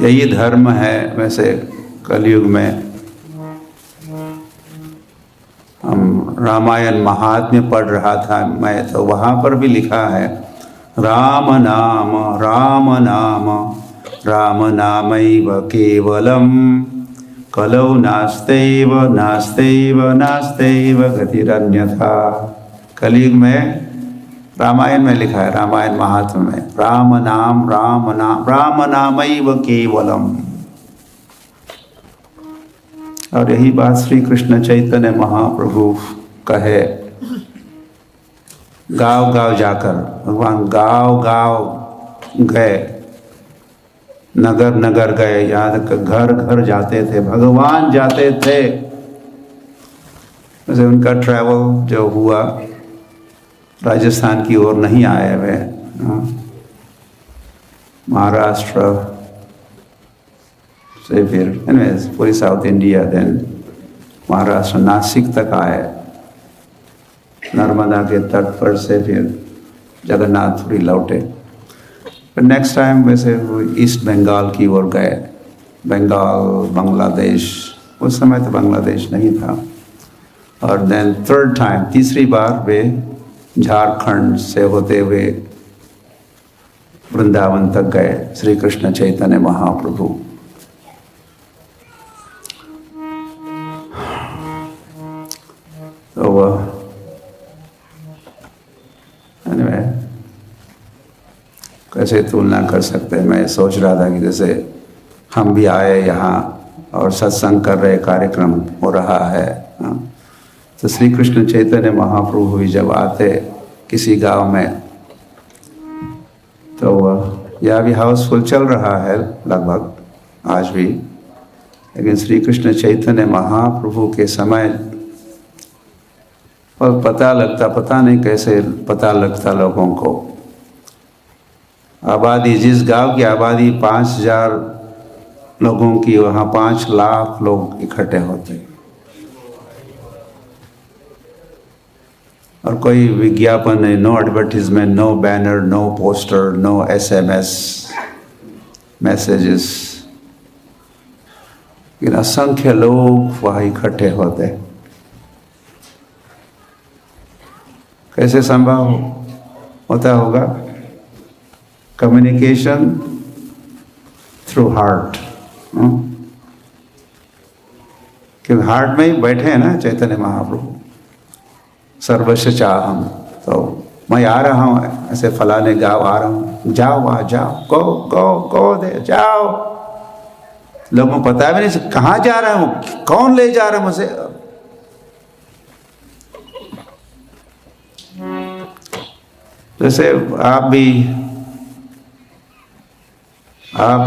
यही धर्म है। वैसे कलयुग में हम रामायण महात्म्य पढ़ रहा था मैं, तो वहाँ पर भी लिखा है, राम नाम राम नामैव केवलम, कलौ नास्तेव गतिरन्यथा। कलयुग में रामायण में लिखा है, रामायण महात्म्य में, राम नामैव केवलम। और यही बात श्री कृष्ण चैतन्य महाप्रभु कहे, गांव गांव जाकर, भगवान गांव गांव गए, नगर नगर गए, यहाँ तक घर घर जाते थे, भगवान जाते थे। वैसे उनका ट्रैवल जो हुआ राजस्थान की ओर नहीं आए वे, महाराष्ट्र से फिर पूरी south India, then Maharashtra Nashik तक आए, नर्मदा के तट पर से फिर जगन्नाथपुरी लौटे। फिर नेक्स्ट टाइम वैसे वो ईस्ट बंगाल की ओर गए, बंगाल, बांग्लादेश, उस समय तो बांग्लादेश नहीं था। और देन थर्ड टाइम, तीसरी बार वे झारखंड से होते हुए वृंदावन तक गए, श्री कृष्ण चैतन्य महाप्रभु। तो वह कैसे तुलना कर सकते हैं। मैं सोच रहा था कि जैसे हम भी आए यहाँ और सत्संग कर रहे, कार्यक्रम हो रहा है, तो श्री कृष्ण चैतन्य महाप्रभु भी जब आते किसी गांव में, तो यह भी हाउसफुल चल रहा है लगभग आज भी, लेकिन श्री कृष्ण चैतन्य महाप्रभु के समय और पता नहीं कैसे पता लगता लोगों को। आबादी, जिस गांव की आबादी 5000 लोगों की, वहाँ 5 लाख लोग इकट्ठे होते, और कोई विज्ञापन नहीं, no advertisement, no banner, no poster, no SMS messages, लेकिन असंख्य लोग वहाँ इकट्ठे होते। कैसे संभव? होता होगा, कम्युनिकेशन थ्रू हार्ट। क्योंकि हार्ट में ही बैठे हैं ना चैतन्य महाप्रभु, सर्वस्व चाहम। तो मैं आ रहा हूँ, ऐसे फलाने गाँव आ रहा हूँ, जाओ वहाँ जाओ, गो गो गो दे जाओ। लोगों को पता भी नहीं कहाँ जा रहा हूँ, कौन ले जा रहा है मुझे। जैसे आप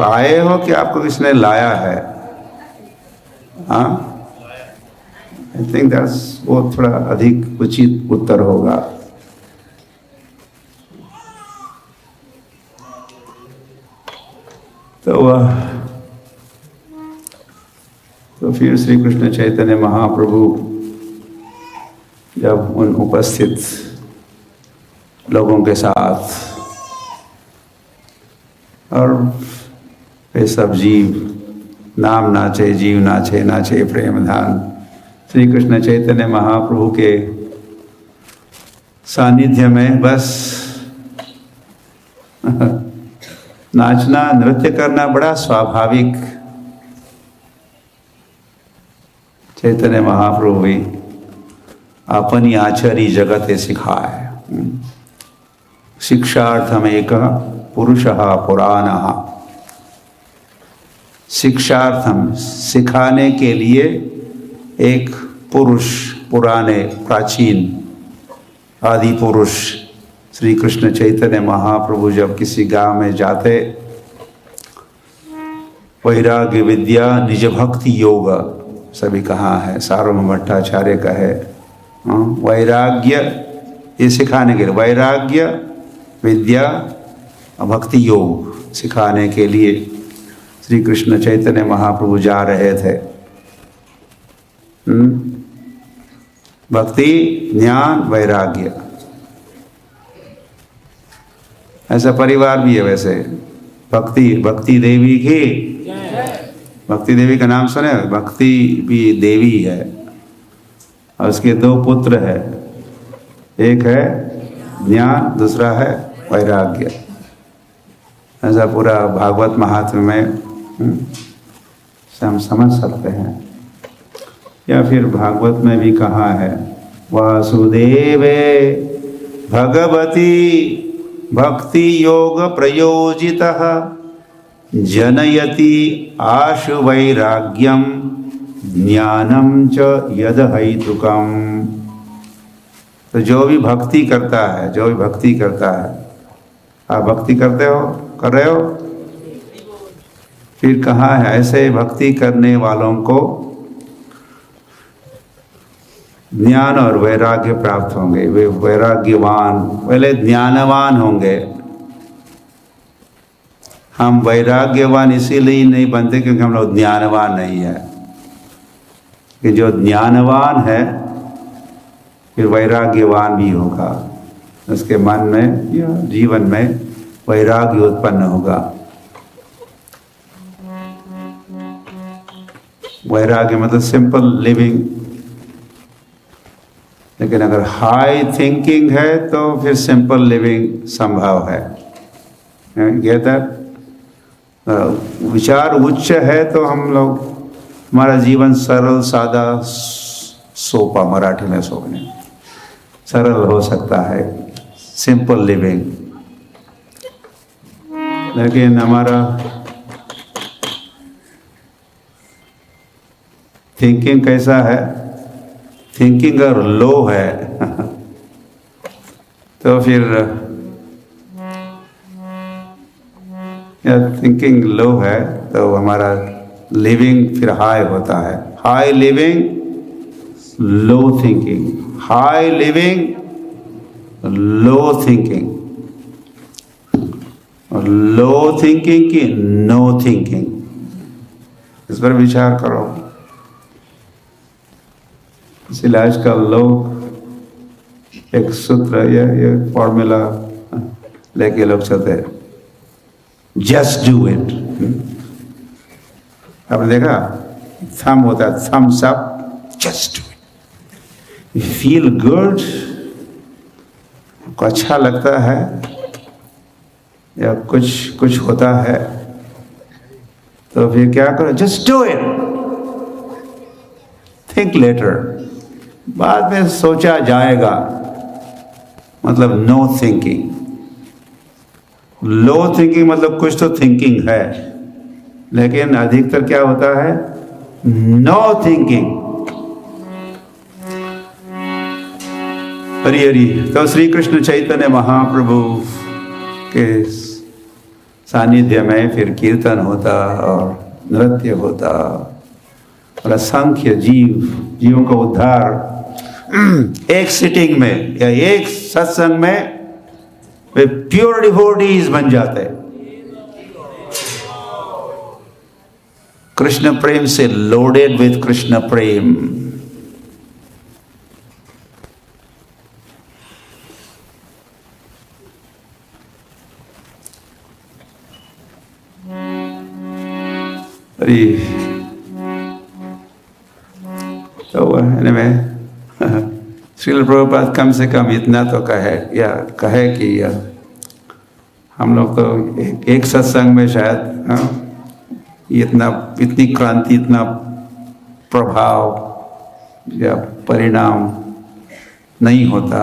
आए हो कि आपको किसने लाया है? हाँ, आई थिंक दैट्स वो थोड़ा अधिक उचित उत्तर होगा। तो फिर श्री कृष्ण चैतन्य महाप्रभु जब उन उपस्थित लोगों के साथ, और वे सब जीव, नाम नाचे जीव नाचे, नाचे प्रेम धान, श्री कृष्ण चैतन्य महाप्रभु के सानिध्य में बस नाचना नृत्य करना बड़ा स्वाभाविक। चैतन्य महाप्रभु भी अपनी आचरी जगते सिखाए। शिक्षार्थमेक पुरुषः पुराणः। शिक्षार्थम, सिखाने के लिए एक पुरुष, पुराने प्राचीन आदि पुरुष श्री कृष्ण चैतन्य महाप्रभु जब किसी गांव में जाते, वैराग्य विद्या निज भक्ति योग, सभी कहाँ है, सार्वभौम भट्टाचार्य का है। वैराग्य ये सिखाने के लिए, वैराग्य विद्या भक्ति योग सिखाने के लिए श्री कृष्ण चैतन्य महाप्रभु जा रहे थे। भक्ति, ज्ञान, वैराग्य, ऐसा परिवार भी है। वैसे भक्ति देवी की, भक्ति देवी का नाम सुने? भक्ति भी देवी है और उसके दो पुत्र है, एक है ज्ञान, दूसरा है वैराग्य। ऐसा पूरा भागवत महात्म्य में हम समझ सकते हैं। या फिर भागवत में भी कहा है, वासुदेवे भगवती भक्ति योग प्रयोजितः जनयति आशु वैराग्यम ज्ञानम च यद हेतुकम। तो जो भी भक्ति करता है, जो भी भक्ति करता है, आप भक्ति करते हो, कर रहे हो? फिर कहा है ऐसे भक्ति करने वालों को ज्ञान और वैराग्य प्राप्त होंगे। वे वैराग्यवान, पहले ज्ञानवान होंगे। हम वैराग्यवान इसीलिए नहीं बनते क्योंकि हम लोग ज्ञानवान नहीं है। कि जो ज्ञानवान है फिर वैराग्यवान भी होगा, उसके मन में या जीवन में वैराग्य उत्पन्न होगा। वैराग्य मतलब सिंपल लिविंग। लेकिन अगर हाई थिंकिंग है तो फिर सिंपल लिविंग संभव है। विचार उच्च है तो हम लोग, हमारा जीवन सरल सादा सोपा, मराठी में सोने सरल हो सकता है, सिंपल लिविंग। लेकिन हमारा थिंकिंग कैसा है? थिंकिंग अगर लो है तो फिर या थिंकिंग लो है तो हमारा लिविंग फिर हाई होता है। हाई लिविंग, लो थिंकिंग, हाई लिविंग, लो थिंकिंग, और लो थिंकिंग की नो थिंकिंग। इस पर विचार करो। इसलिए आजकल लोग एक सूत्र या फॉर्मूला लेके लोग चलते हैं, जस्ट डू इट। आपने देखा थम होता है, thumbs up, just do it. You feel good, को अच्छा लगता है या कुछ होता है, तो फिर क्या करो, just do it, think later, बाद में सोचा जाएगा, मतलब नो थिंकिंग। लो थिंकिंग मतलब कुछ तो थिंकिंग है, लेकिन अधिकतर क्या होता है, नो थिंकिंग। हरि हरि। तो श्री कृष्ण चैतन्य महाप्रभु के सानिध्य में फिर कीर्तन होता और नृत्य होता और असंख्य जीवों का उद्धार एक सिटिंग में या एक सत्संग में वे प्योर डिवोटीज बन जाते। कृष्ण प्रेम से लोडेड विथ कृष्ण प्रेम। अरे तो श्रील प्रभुपाद कम से कम इतना तो कहे कि हम लोग तो एक सत्संग में शायद इतनी क्रांति, इतना प्रभाव या परिणाम नहीं होता।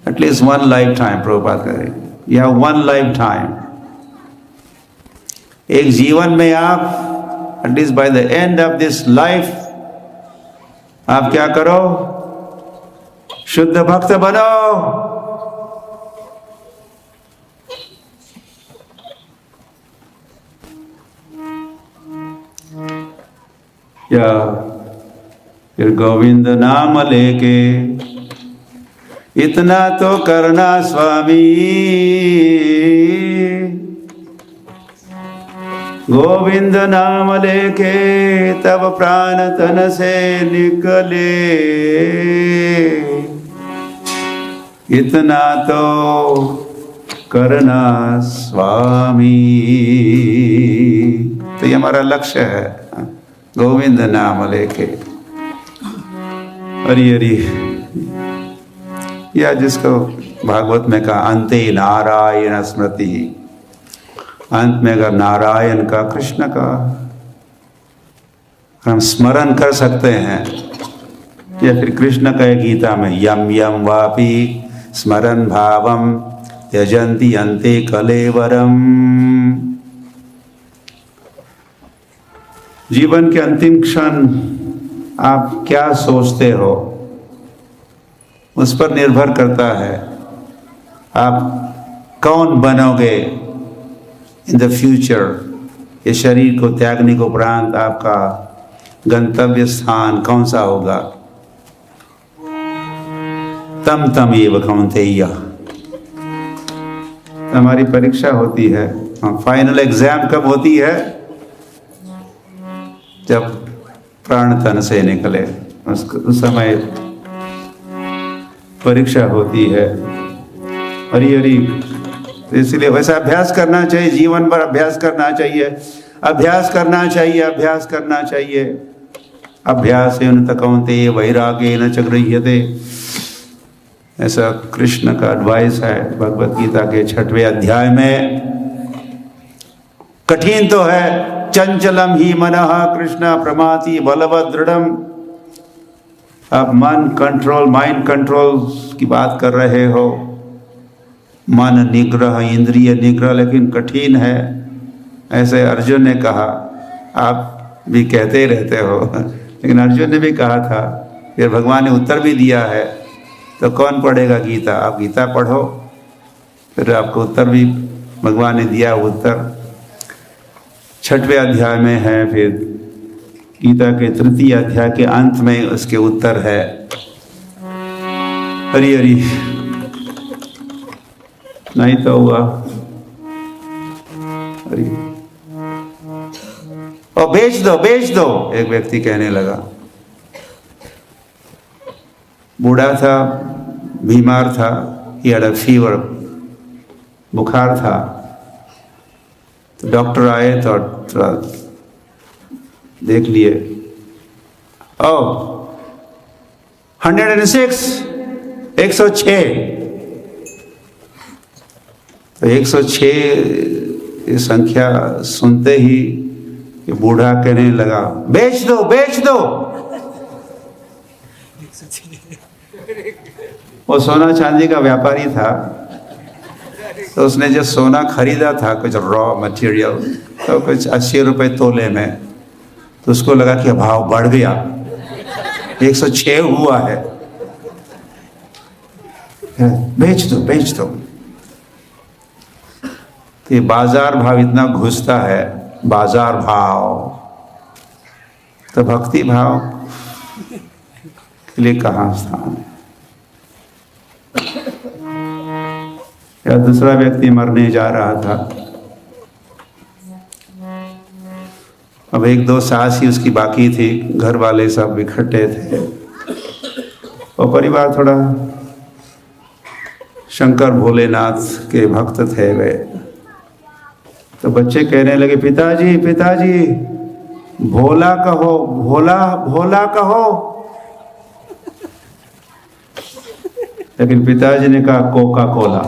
At least one life time Prabhupada करें, या वन लाइफ टाइम, एक जीवन में आप at least by the end of this life आप क्या करो, शुद्ध भक्त बनो। या फिर गोविंद नाम लेके इतना तो करना स्वामी, गोविंद नाम लेके तब प्राण तन से निकले, इतना तो करना स्वामी। तो ये हमारा लक्ष्य है, गोविंद नाम लेके। हरि हरि। या जिसको भागवत में कहा अंते नारायण स्मृति, अंत में अगर नारायण का, कृष्ण का हम स्मरण कर सकते हैं, या फिर कृष्ण का गीता में यम यम वापि स्मरण भावम त्यजन्ति अन्ते कलेवरम। जीवन के अंतिम क्षण आप क्या सोचते हो उस पर निर्भर करता है आप कौन बनोगे इन द फ्यूचर। ये शरीर को त्यागने के उपरांत आपका गंतव्य स्थान कौन सा होगा। तम तम एव कौन्तेय। हमारी परीक्षा होती है, फाइनल एग्जाम कब होती है, जब प्राण तन से निकले, उस समय परीक्षा होती है। हरि हरि। इसलिए वैसा अभ्यास करना चाहिए, जीवन भर अभ्यास करना चाहिए, अभ्यास करना चाहिए, अभ्यास करना चाहिए। अभ्यासेन कौन्तेय वैराग्येन च गृह्यते, ऐसा कृष्ण का एडवाइस है भगवत गीता के 6वें अध्याय में। कठिन तो है, चंचलम ही मनः कृष्ण प्रमाति बलवत् दृढ़म। आप मन कंट्रोल, माइंड कंट्रोल की बात कर रहे हो, मन निग्रह, इंद्रिय निग्रह, लेकिन कठिन है। ऐसे अर्जुन ने कहा, आप भी कहते रहते हो, लेकिन अर्जुन ने भी कहा था, फिर भगवान ने उत्तर भी दिया है। तो कौन पढ़ेगा गीता? आप गीता पढ़ो, फिर आपको उत्तर भी भगवान ने दिया। उत्तर 6वें अध्याय में है, फिर गीता के 3 अध्याय के अंत में उसके उत्तर है। हरि हरि। नहीं तो हुआ हरि। और बेच दो, बेच दो, एक व्यक्ति कहने लगा। बूढ़ा था, बीमार था, ही हैड अ फीवर, बुखार था। तो डॉक्टर आए तो थोड़ा देख लिए, 106, तो 106 संख्या सुनते ही ये बूढ़ा कहने लगा, बेच दो बेच दो। वो सोना चांदी का व्यापारी था, तो उसने जो सोना खरीदा था कुछ रॉ मटेरियल, तो कुछ 80 रुपए तोले में, तो उसको लगा कि भाव बढ़ गया, 106 हुआ है, बेच दो बेच दो। तो ये बाजार भाव इतना घुसता है, बाजार भाव, तो भक्ति भाव के लिए कहाँ स्थान है। या दूसरा व्यक्ति मरने जा रहा था, अब 1-2 सांस ही उसकी बाकी थी, घर वाले सब इकट्ठे थे और परिवार थोड़ा शंकर भोलेनाथ के भक्त थे वे। तो बच्चे कहने लगे, पिताजी पिताजी भोला कहो, भोला भोला कहो। लेकिन पिताजी ने कहा कोका कोला,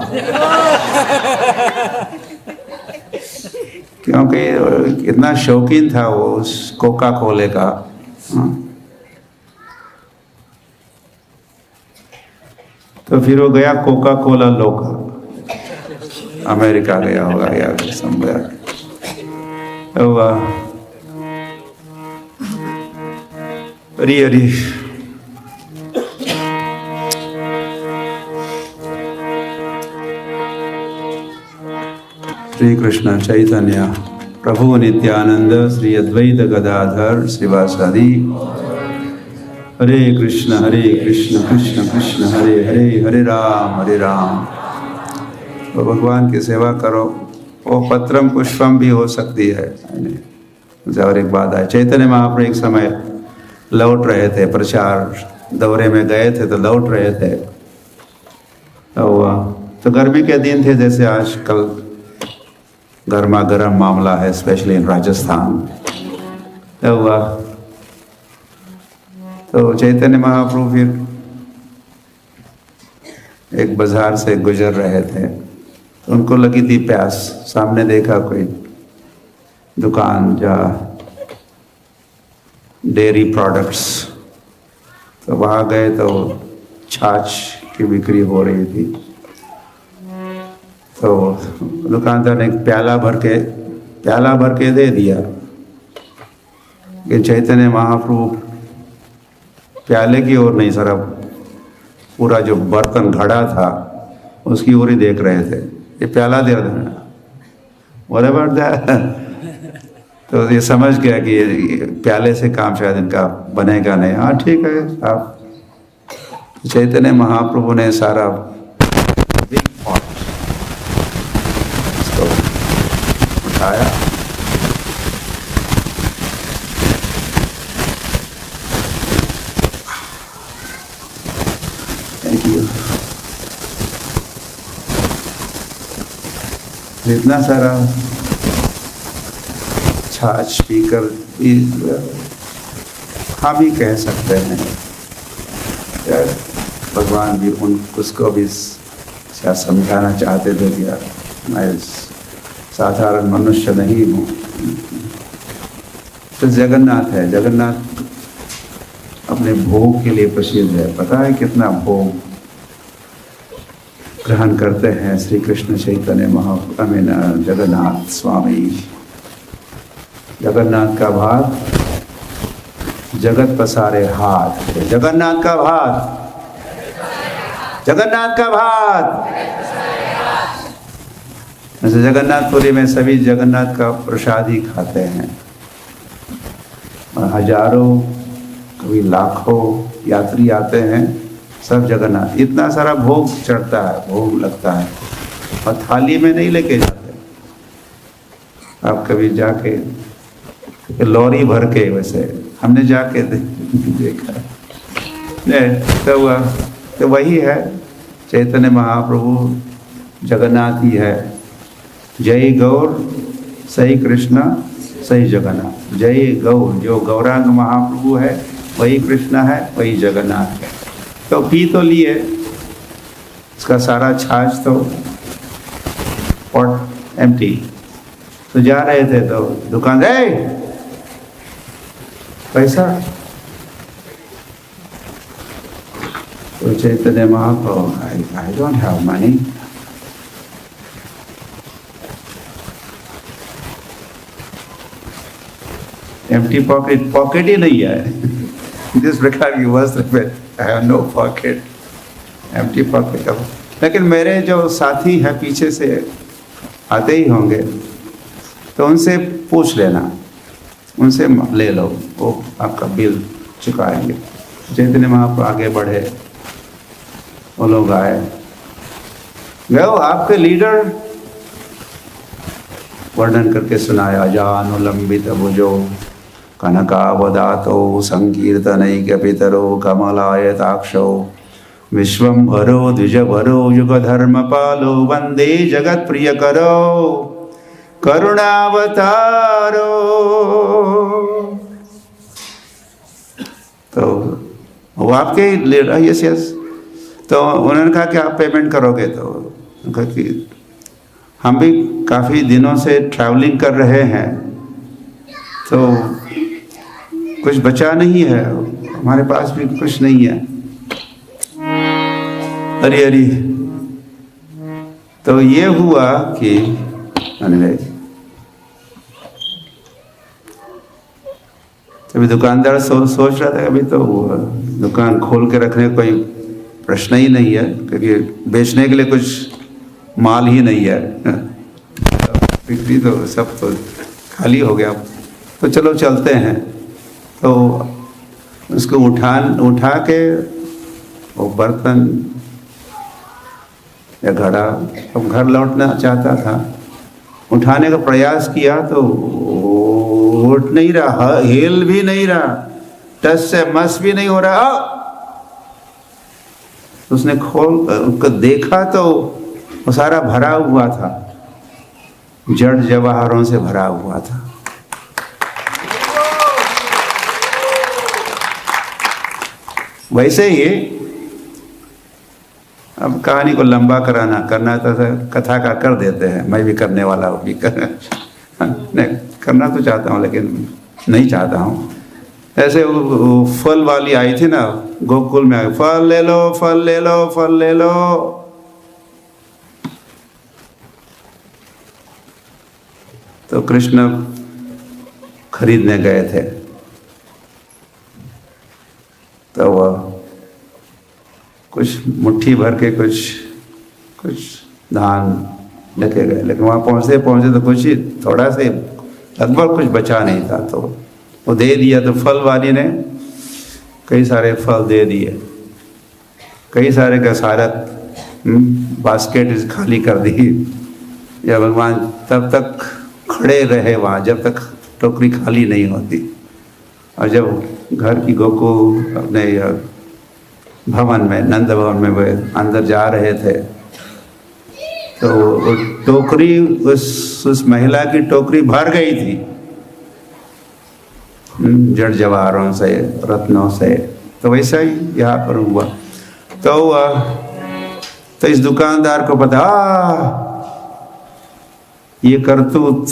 क्योंकि इतना शौकीन था वो उस कोका कोले का। तो फिर वो गया कोका कोला लोकल, अमेरिका गया होगा या समवेयर। अरे अरे श्री कृष्ण चैतन्य प्रभु नित्यानंद श्री अद्वैत गदाधर श्रीवासादि हरे कृष्ण कृष्ण कृष्ण हरे हरे, हरे राम। तो भगवान की सेवा करो, वो पत्रम पुष्पम भी हो सकती है। और एक बात है, चैतन्य महाप्रभु एक समय लौट रहे थे, प्रचार दौरे में गए थे, तो लौट रहे थे, तो गर्मी के दिन थे, जैसे आजकल गर्मा गर्म मामला है, स्पेशली इन राजस्थान। तो चैतन्य महाप्रभु फिर एक बाजार से गुजर रहे थे, तो उनको लगी थी प्यास, सामने देखा कोई दुकान जहाँ डेयरी प्रोडक्ट्स, तो वहाँ गए तो छाछ की बिक्री हो रही थी। तो दुकानदार ने प्याला भर के दे दिया कि चैतन्य महाप्रभु प्याले की ओर नहीं, सारा पूरा जो बर्तन घड़ा था उसकी ओर ही देख रहे थे। ये प्याला दे देना, व्हाट अबाउट दैट। तो ये समझ गया कि ये प्याले से काम शायद इनका बनेगा नहीं। हाँ ठीक है आप। चैतन्य महाप्रभु ने सारा बिग पॉट इसको उठाया, थैंक यू। इतना सारा छाछ पीकर हम ही कह सकते हैं यार, भगवान भी उसको भी क्या समझाना चाहते थे कि यार मैं साधारण मनुष्य नहीं हूँ। तो जगन्नाथ है, जगन्नाथ अपने भोग के लिए प्रसिद्ध है। पता है कितना भोग ग्रहण करते हैं श्री कृष्ण चैतन्य जगन्नाथ स्वामी। जगन्नाथ का भात जगत पसारे हाथ, जगन्नाथ का भात, जगन्नाथ का भात। जैसे जगन्नाथपुरी में सभी जगन्नाथ का प्रसाद ही खाते हैं, और हजारों कभी लाखों यात्री आते हैं, सब जगन्नाथ। इतना सारा भोग चढ़ता है, भोग लगता है, और थाली में नहीं लेके जाते। आप कभी जाके लॉरी भर के, वैसे हमने जाके देखा तो वही है चैतन्य महाप्रभु, जगन्नाथ ही है। जय गौर सही कृष्ण सही जगन्नाथ। जय गौर, जो गौरांग महाप्रभु है वही कृष्ण है, वही जगन्नाथ है। तो पी तो लिए, इसका सारा छाछ तो पॉट एम्प्टी। तो जा रहे थे तो दुकानदार, पैसा। तो Chaitanya Mahaprabhu, I don't have money. Empty pocket, pocket ही नहीं है। जिस प्रकार की वस्त्र पे I have no pocket, empty pocket. लेकिन मेरे जो साथी हैं पीछे से आते ही होंगे, तो उनसे पूछ लेना, उनसे ले लो, वो आपका बिल चुकाएंगे। चैतन्य महाप्रभु आगे बढ़े, वो लोग आए, गए आपके लीडर, वर्णन करके सुनाया। जानुलंबित भुजो कनकावदातो संकीर्तनैकपितरो कमलायताक्षो विश्वंभरो द्विजभरो युगधर्मपालो वंदे जगत्प्रियकरो करुणावतारो। तो वो आपके लीडर, यस यस। तो उन्होंने कहा कि आप पेमेंट करोगे? तो कहा कि हम भी काफ़ी दिनों से ट्रैवलिंग कर रहे हैं, तो कुछ बचा नहीं है, हमारे पास भी कुछ नहीं है। अरे अरे, तो ये हुआ कि अभी दुकानदार सोच रहा था, अभी तो दुकान खोल के रखने का कोई प्रश्न ही नहीं है, क्योंकि बेचने के लिए कुछ माल ही नहीं है। बिक्री तो सब तो खाली हो गया। तो चलो चलते हैं। तो उसको उठा के वो बर्तन या घड़ा, अब घर लौटना चाहता था, उठाने का प्रयास किया तो उठ नहीं रहा, हिल भी नहीं रहा, टस से मस भी नहीं हो रहा। उसने उसको देखा तो वो सारा भरा हुआ था, जड़ जवाहरों से भरा हुआ था। वैसे ही अब कहानी को लंबा करना तो कथा का कर देते हैं, मैं भी करने वाला हूँ, भी करना तो चाहता हूँ लेकिन नहीं चाहता हूँ। ऐसे वो फल वाली आई थी ना, गोकुल में आई, फल ले लो, फल ले लो, फल ले लो। तो कृष्ण खरीदने गए थे, तो वह कुछ मुट्ठी भर के कुछ धान लेके गए, लेकिन वहाँ पहुँचते तो कुछ ही थोड़ा से लगभग कुछ बचा नहीं था, तो वो दे दिया। तो फल वाली ने कई सारे फल दे दिए, कई सारे का सारा बास्केट खाली कर दी। या भगवान तब तक खड़े रहे वहाँ जब तक टोकरी खाली नहीं होती। और जब घर की गोकुल अपने भवन में, नंद भवन में वे अंदर जा रहे थे, तो वो टोकरी उस महिला की टोकरी भर गई थी जड़ जवाहरों से, रत्नों से। तो वैसा ही यहाँ पर हुआ। तो इस दुकानदार को पता, ये करतूत,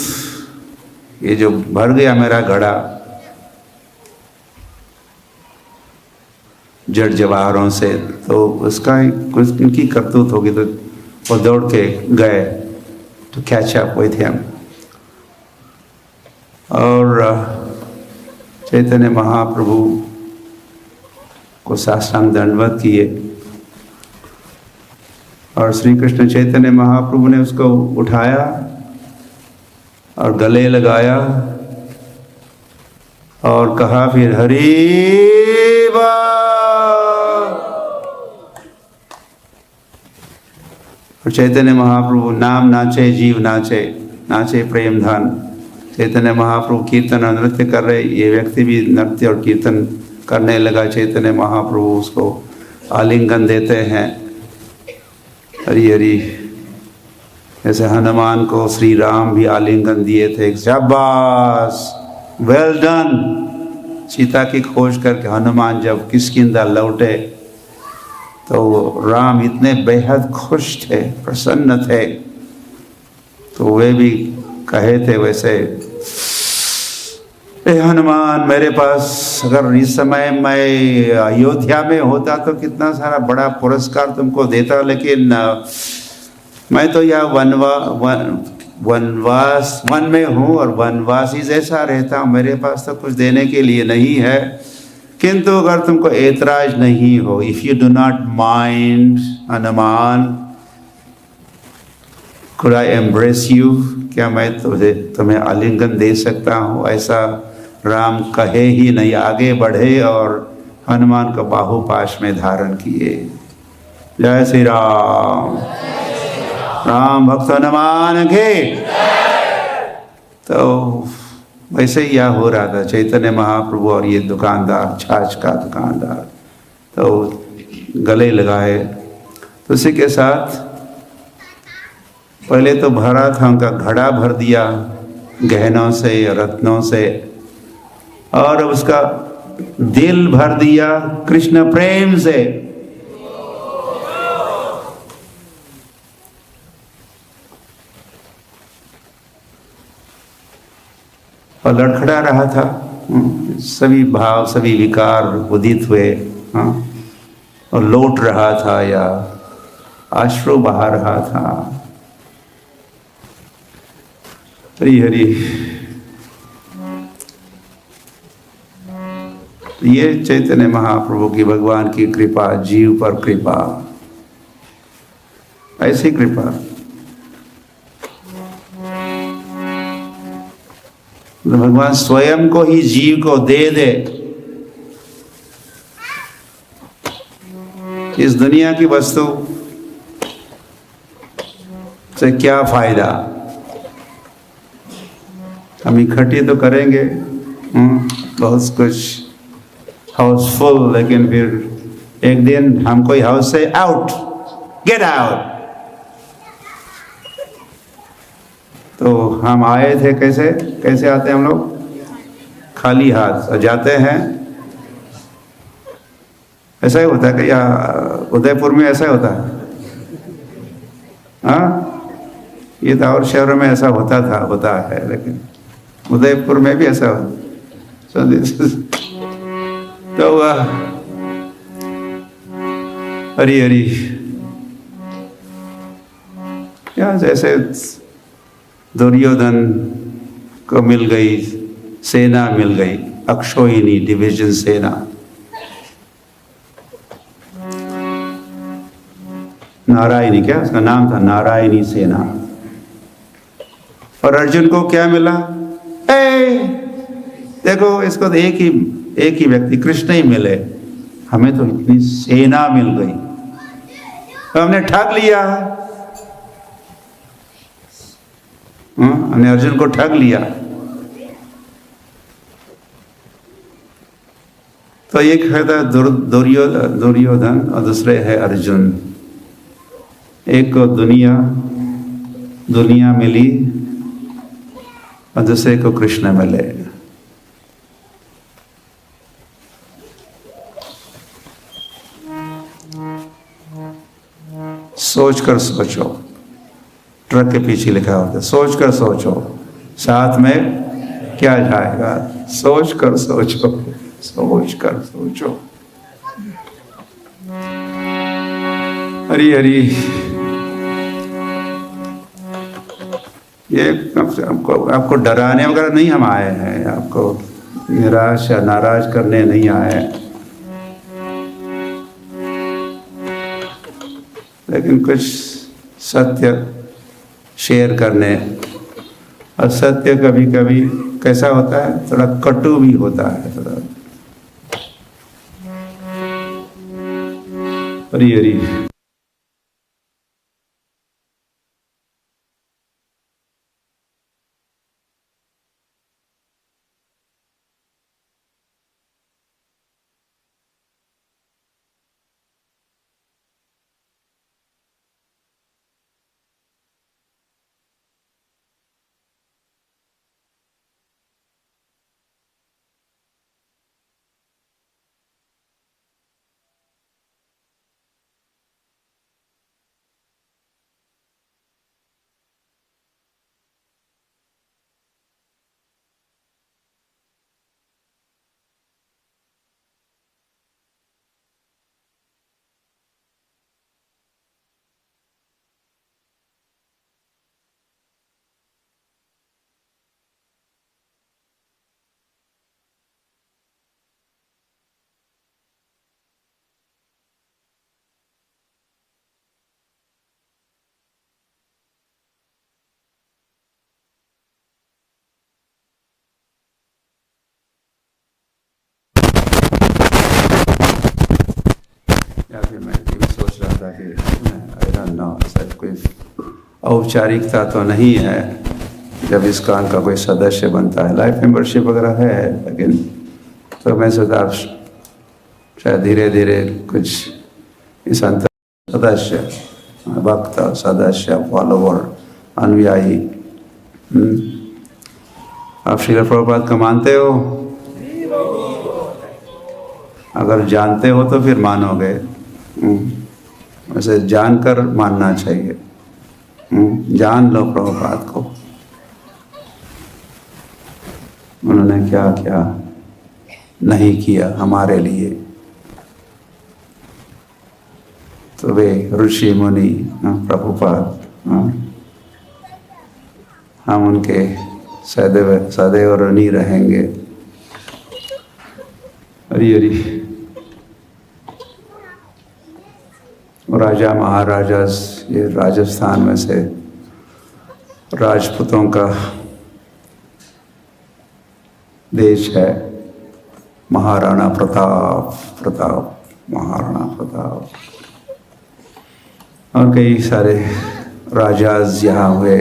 ये जो भर गया मेरा घड़ा जड़ जवाहरों से, तो उसका कुछ इनकी करतूत होगी। तो वो दौड़ के गए to catch up with him। और चैतन्य महाप्रभु को साष्टांग दंडवत किए, और श्री कृष्ण चैतन्य महाप्रभु ने उसको उठाया और गले लगाया और कहा फिर हरि बोल। और चैतन्य महाप्रभु नाम नाचे जीव नाचे, नाचे प्रेम धन। चैतन्य महाप्रभु कीर्तन और नृत्य कर रहे, ये व्यक्ति भी नृत्य और कीर्तन करने लगा। चैतन्य महाप्रभु उसको आलिंगन देते हैं, हरि हरि। जैसे हनुमान को श्री राम भी आलिंगन दिए थे, शाबाश, वेल डन। सीता की खोज करके हनुमान जब किष्किंधा लौटे तो राम इतने बेहद खुश थे, प्रसन्न थे। तो वे भी कहे थे वैसे, ए हनुमान, मेरे पास अगर इस समय मैं अयोध्या में होता तो कितना सारा बड़ा पुरस्कार तुमको देता, लेकिन मैं तो यह वनवास वन में हूँ और वनवासी जैसा रहता हूँ, मेरे पास तो कुछ देने के लिए नहीं है। किंतु अगर तुमको ऐतराज नहीं हो, if you do not mind Hanuman, could I embrace you? क्या मैं तुम्हें आलिंगन दे सकता हूँ? ऐसा राम कहे ही नहीं, आगे बढ़े और हनुमान को बाहुपाश में धारण किए। जय श्री राम। राम भक्त हनुमान के। तो वैसे ही यह हो रहा था, चैतन्य महाप्रभु और ये दुकानदार, छाछ का दुकानदार, तो गले लगाए। तो उसी के साथ पहले तो भरा था, उनका घड़ा भर दिया गहनों से, रत्नों से, और उसका दिल भर दिया कृष्ण प्रेम से। और लड़खड़ा रहा था, सभी भाव, सभी विकार उदित हुए, और लौट रहा था या आश्रु बहा रहा था। हरि हरि। ये चैतन्य महाप्रभु की, भगवान की कृपा, जीव पर कृपा, ऐसी कृपा। भगवान स्वयं को ही जीव को दे दे, इस दुनिया की वस्तु से क्या फायदा? हम इकट्ठी तो करेंगे बहुत कुछ हाउसफुल, लेकिन फिर एक दिन हम कोई हाउस से आउट, गेट आउट। तो हम आए थे, कैसे कैसे आते हैं हम लोग? खाली हाथ जाते हैं। ऐसा ही होता है क्या? उदयपुर में ऐसा होता है? हाँ, ये तो और शहरों में ऐसा होता है, लेकिन उदयपुर में भी ऐसा होता। तो हरी हरी, क्या जैसे दुर्योधन को मिल गई सेना, मिल गई अक्षोहिणी डिवीजन सेना, नारायणी, क्या उसका नाम था, नारायणी सेना। और अर्जुन को क्या मिला? देखो, इसको तो एक ही व्यक्ति कृष्ण ही मिले, हमें तो इतनी सेना मिल गई, तो हमने ठग लिया। हमने अर्जुन को ठग लिया। तो एक है दुर्योधन और दूसरे है अर्जुन। एक को दुनिया मिली और दूसरे को कृष्ण मिले। सोचो, ट्रक के पीछे लिखा होता है, सोचो साथ में क्या जाएगा। सोचकर सोचो। हरी हरी। ये आपको डराने वगैरह नहीं हम आए हैं, आपको निराश या नाराज करने नहीं आए हैं, लेकिन कुछ सत्य शेयर करने। और सत्य कभी कभी कैसा होता है, थोड़ा कटु भी होता है, थोड़ा। हरी हरी। या फिर मैं ये भी सोच रहा था कि आई डोंट नो, शायद कोई औपचारिकता तो नहीं है जब इस्कॉन का कोई सदस्य बनता है, लाइफ मेंबरशिप वगैरह है, लेकिन तो मैं सोचा शायद धीरे धीरे कुछ इस अंतर सदस्य, भक्त, सदस्य, फॉलोवर, अनुयायी। आप श्रील प्रभुपाद को मानते हो? अगर जानते हो तो फिर मानोगे, वैसे जानकर मानना चाहिए। जान लो प्रभुपाद को, उन्होंने क्या क्या नहीं किया हमारे लिए। तो वे ऋषि मुनि प्रभुपाद, हम उनके सदैव सदैव ऋणी रहेंगे। हरी हरी। राजा महाराजा, ये राजस्थान में से राजपूतों का देश है। महाराणा प्रताप, महाराणा प्रताप और कई सारे राजाज यहाँ हुए,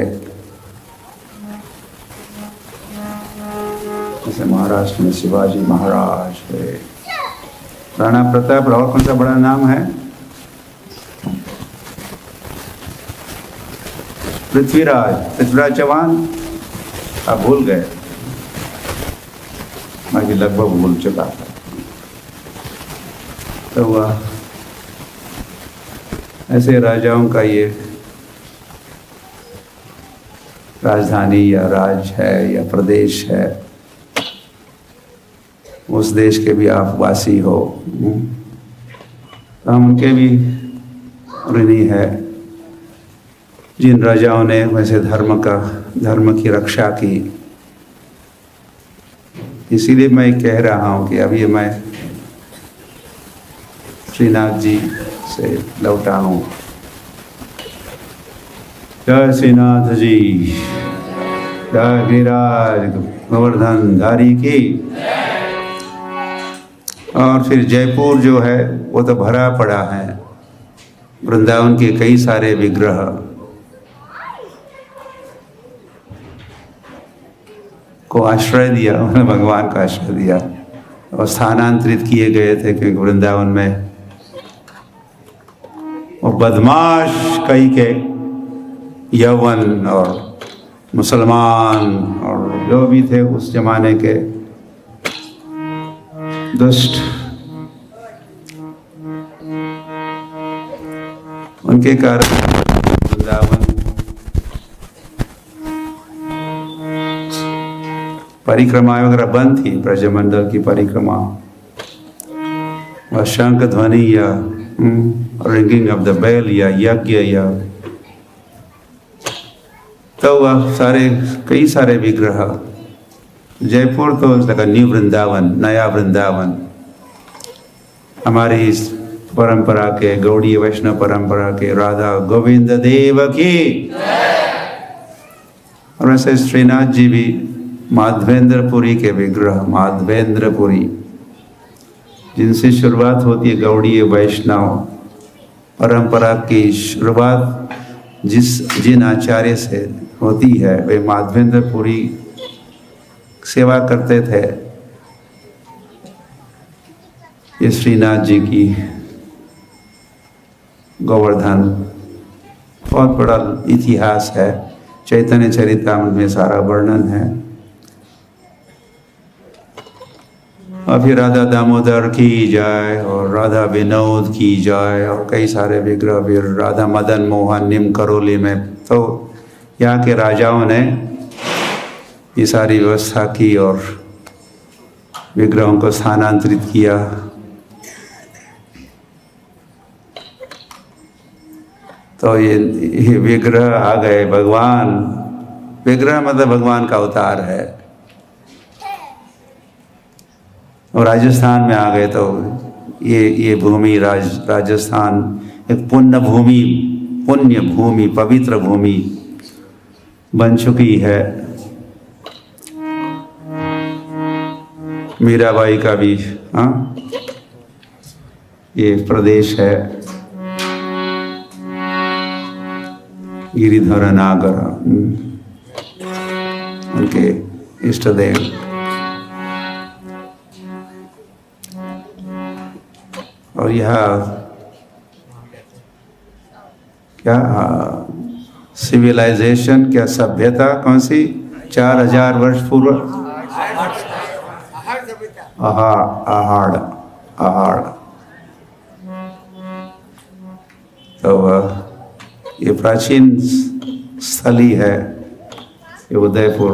जैसे महाराष्ट्र में शिवाजी महाराज है, राणा प्रताप। और कौन सा बड़ा नाम है? पृथ्वीराज चौहान। आप भूल गए, बाकी लगभग भूल चुका था। तो वह ऐसे राजाओं का ये राजधानी या राज है या प्रदेश है। उस देश के भी आप वासी हो, तो हम उनके भी ऋणी है, जिन राजाओं ने वैसे धर्म की रक्षा की। इसीलिए मैं कह रहा हूँ कि अभी मैं श्रीनाथ जी से लौटा हूँ। जय श्रीनाथ जी, जय गिरिराज गोवर्धन धारी की। और फिर जयपुर जो है वो तो भरा पड़ा है, वृंदावन के कई सारे विग्रह को आश्रय दिया, उन्होंने भगवान का आश्रय दिया और स्थानांतरित किए गए थे, क्योंकि वृंदावन में वो बदमाश कई के यौवन और मुसलमान और जो भी थे उस जमाने के दुष्ट, उनके कारण वृंदावन परिक्रमा वगैरह बंद थी, ब्रजमंडल की परिक्रमा। और शंख ध्वनि या रिंगिंग ऑफ द बेल या यज्ञ या, तो वह कई सारे विग्रह। जयपुर तो लगा न्यू वृंदावन, नया वृंदावन। हमारी इस परंपरा के, गौड़ीय वैष्णव परंपरा के राधा गोविंद देव की। और ऐसे श्रीनाथ जी भी माधवेंद्रपुरी के विग्रह, माधवेंद्रपुरी, जिनसे शुरुआत होती है गौड़ीय वैष्णव परंपरा की शुरुआत जिन आचार्य से होती है, वे माधवेंद्रपुरी सेवा करते थे। ये श्रीनाथ जी की गोवर्धन बहुत बड़ा इतिहास है, चैतन्य चरितामृत में सारा वर्णन है। और फिर राधा दामोदर की जय और राधा विनोद की जय और कई सारे विग्रह, फिर राधा मदन मोहन निम करोली में। तो यहाँ के राजाओं ने ये सारी व्यवस्था की और विग्रहों को स्थानांतरित किया। तो ये विग्रह आ गए, भगवान, विग्रह मतलब भगवान का अवतार है। और राजस्थान में आ गए तो ये भूमि राजस्थान एक पुण्य भूमि, पवित्र भूमि बन चुकी है। मीराबाई का भी ये प्रदेश है गिरिधर नागर, उनके इष्ट देव। और यह क्या सिविलाइजेशन, क्या सभ्यता, कौन सी 4000 वर्ष पूर्व? आहाड़। तो ये प्राचीन स्थली है, ये उदयपुर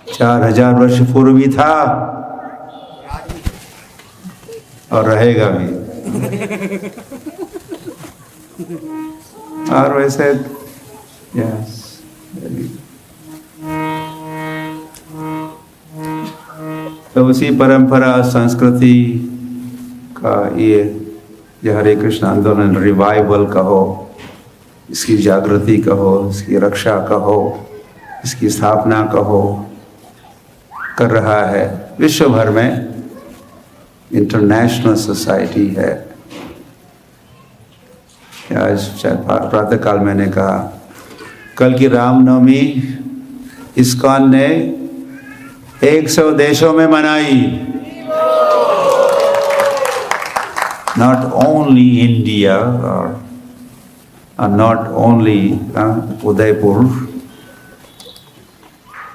4000 वर्ष पूर्व भी था और रहेगा भी। और वैसे यस, तो उसी परंपरा संस्कृति का ये हरे कृष्ण आंदोलन रिवाइवल कहो, इसकी जागृति कहो, इसकी रक्षा कहो, इसकी स्थापना कहो, कर रहा है। विश्व भर में इंटरनेशनल सोसाइटी है। आज प्रातः काल मैंने कहा, कल की रामनवमी इस्कॉन ने 100 देशों में मनाई। Not only India or not only Udaipur,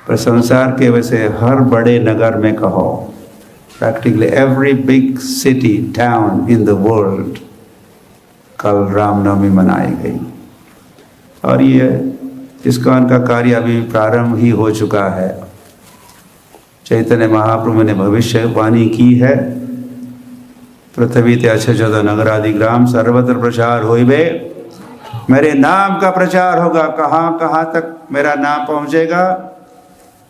पर संसार के वैसे हर बड़े नगर में कहो, practically every big city, town in the world, कल रामनवमी मनाई गई। और ये इस्कॉन का कार्य अभी प्रारंभ ही हो चुका है। चैतन्य महाप्रभु ने भविष्यवाणी की है, पृथ्वी ते अच्छ नगरादि ग्राम सर्वत्र प्रचार होइबे, मेरे नाम का प्रचार होगा। कहाँ कहाँ तक मेरा नाम पहुँचेगा?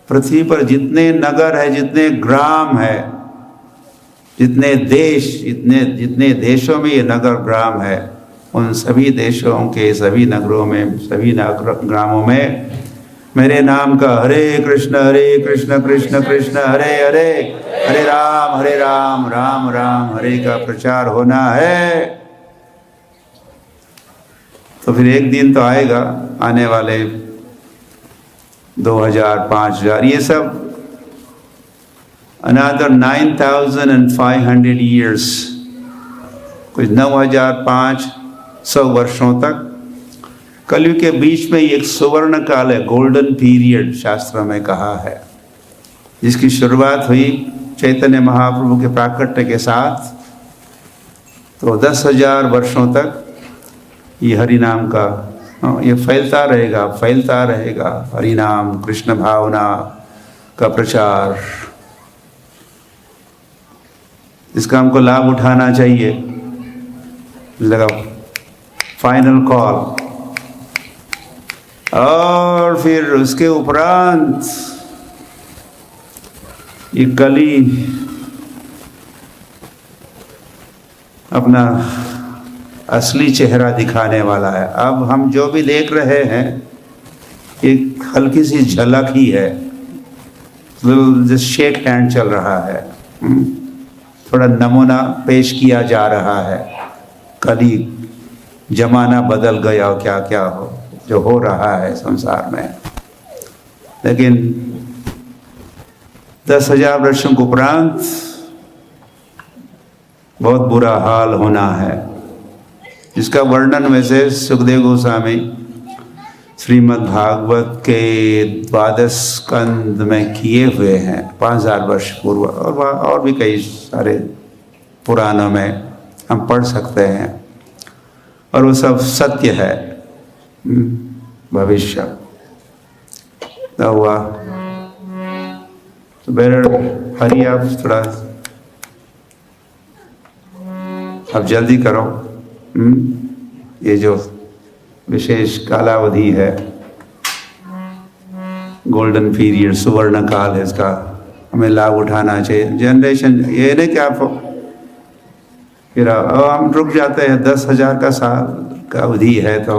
पृथ्वी पर जितने नगर है, जितने ग्राम है, जितने देश, जितने देशों में ये नगर ग्राम है, उन सभी देशों के सभी नगरों में, सभी ग्रामों में मेरे नाम का हरे कृष्ण कृष्ण कृष्ण हरे हरे, हरे राम राम राम हरे का प्रचार होना है। तो फिर एक दिन तो आएगा, आने वाले 2000, 5000, ये सब another 9500 years, कुछ 9500 वर्षों तक कलयुग के बीच में एक सुवर्ण काल है, गोल्डन पीरियड शास्त्र में कहा है, जिसकी शुरुआत हुई चैतन्य महाप्रभु के प्राकट्य के साथ। तो 10,000 वर्षों तक ये हरि नाम का ये फैलता रहेगा हरि नाम कृष्ण भावना का प्रचार। इसका हमको लाभ उठाना चाहिए। लगा फाइनल कॉल। और फिर उसके उपरांत ये कली अपना असली चेहरा दिखाने वाला है। अब हम जो भी देख रहे हैं एक हल्की सी झलक ही है, जस्ट शेक हैंड चल रहा है, थोड़ा नमूना पेश किया जा रहा है। कली जमाना बदल गया हो, क्या क्या हो जो हो रहा है संसार में। लेकिन 10,000 वर्षों के उपरांत बहुत बुरा हाल होना है, जिसका वर्णन वैसे सुखदेव गोस्वामी श्रीमद् भागवत के 12 स्कंद में किए हुए हैं 5000 वर्ष पूर्व, और भी कई सारे पुराणों में हम पढ़ सकते हैं, और वो सब सत्य है। भविष्य तो हुआ। तो बेटर हरी आप थोड़ा अब जल्दी करो। ये जो विशेष कालावधि है, गोल्डन पीरियड, सुवर्ण काल है, इसका हमें लाभ उठाना चाहिए। जनरेशन ये नहीं कि आप फिर हम रुक जाते हैं, 10,000 का साल का अवधि है तो,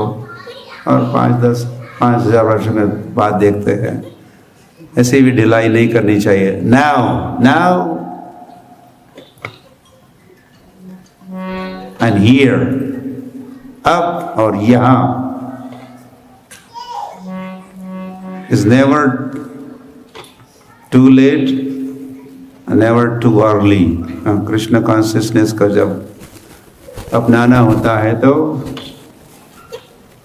और 5,000 वर्ष में बाद देखते हैं। ऐसे भी ढिलाई नहीं करनी चाहिए। नाउ and here, अब और यहाँ, is never too late and never too early. Krishna consciousness का जब अपनाना होता है तो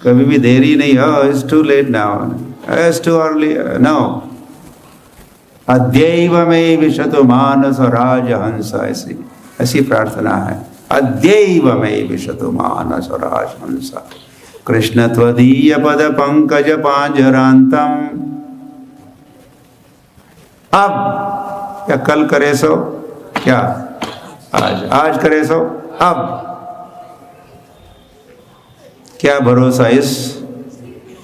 कभी भी देरी नहीं, it's too late now, it's too early, no. अद्यैव मे विशतु मानस राजहंस, ऐसी प्रार्थना है। अद्यैव मे विशतु मानस राजहंस कृष्ण त्वदीय पद पंकज पांजरांतम। अब या कल करे सो, क्या आज करे सो, अब क्या भरोसा इस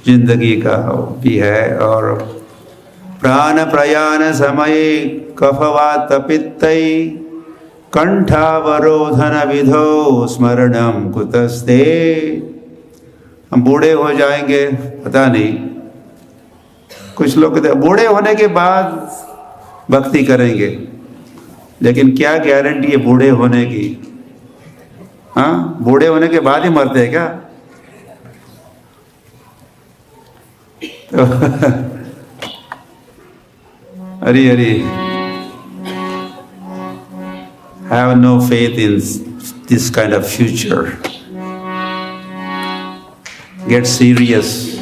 जिंदगी का भी है। और प्राण प्रयाण समय कफवात पित्तै कंठावरोधन विधो स्मरणम कुतस्ते। हम बूढ़े हो जाएंगे, पता नहीं, कुछ लोग कहते बूढ़े होने के बाद भक्ति करेंगे, लेकिन क्या गारंटी है बूढ़े होने की? हाँ, बूढ़े होने के बाद ही मरते हैं क्या? Hari Hari, have no faith in this kind of future. Get serious.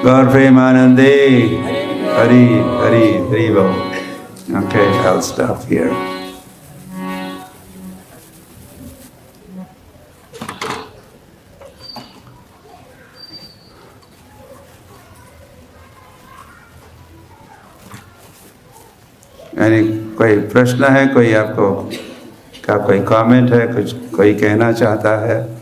God Premanande, Hari Hari Hari Bol. Okay, I'll stop here. यानी कोई प्रश्न है, कोई आपको का कोई कमेंट है, कुछ कोई कहना चाहता है?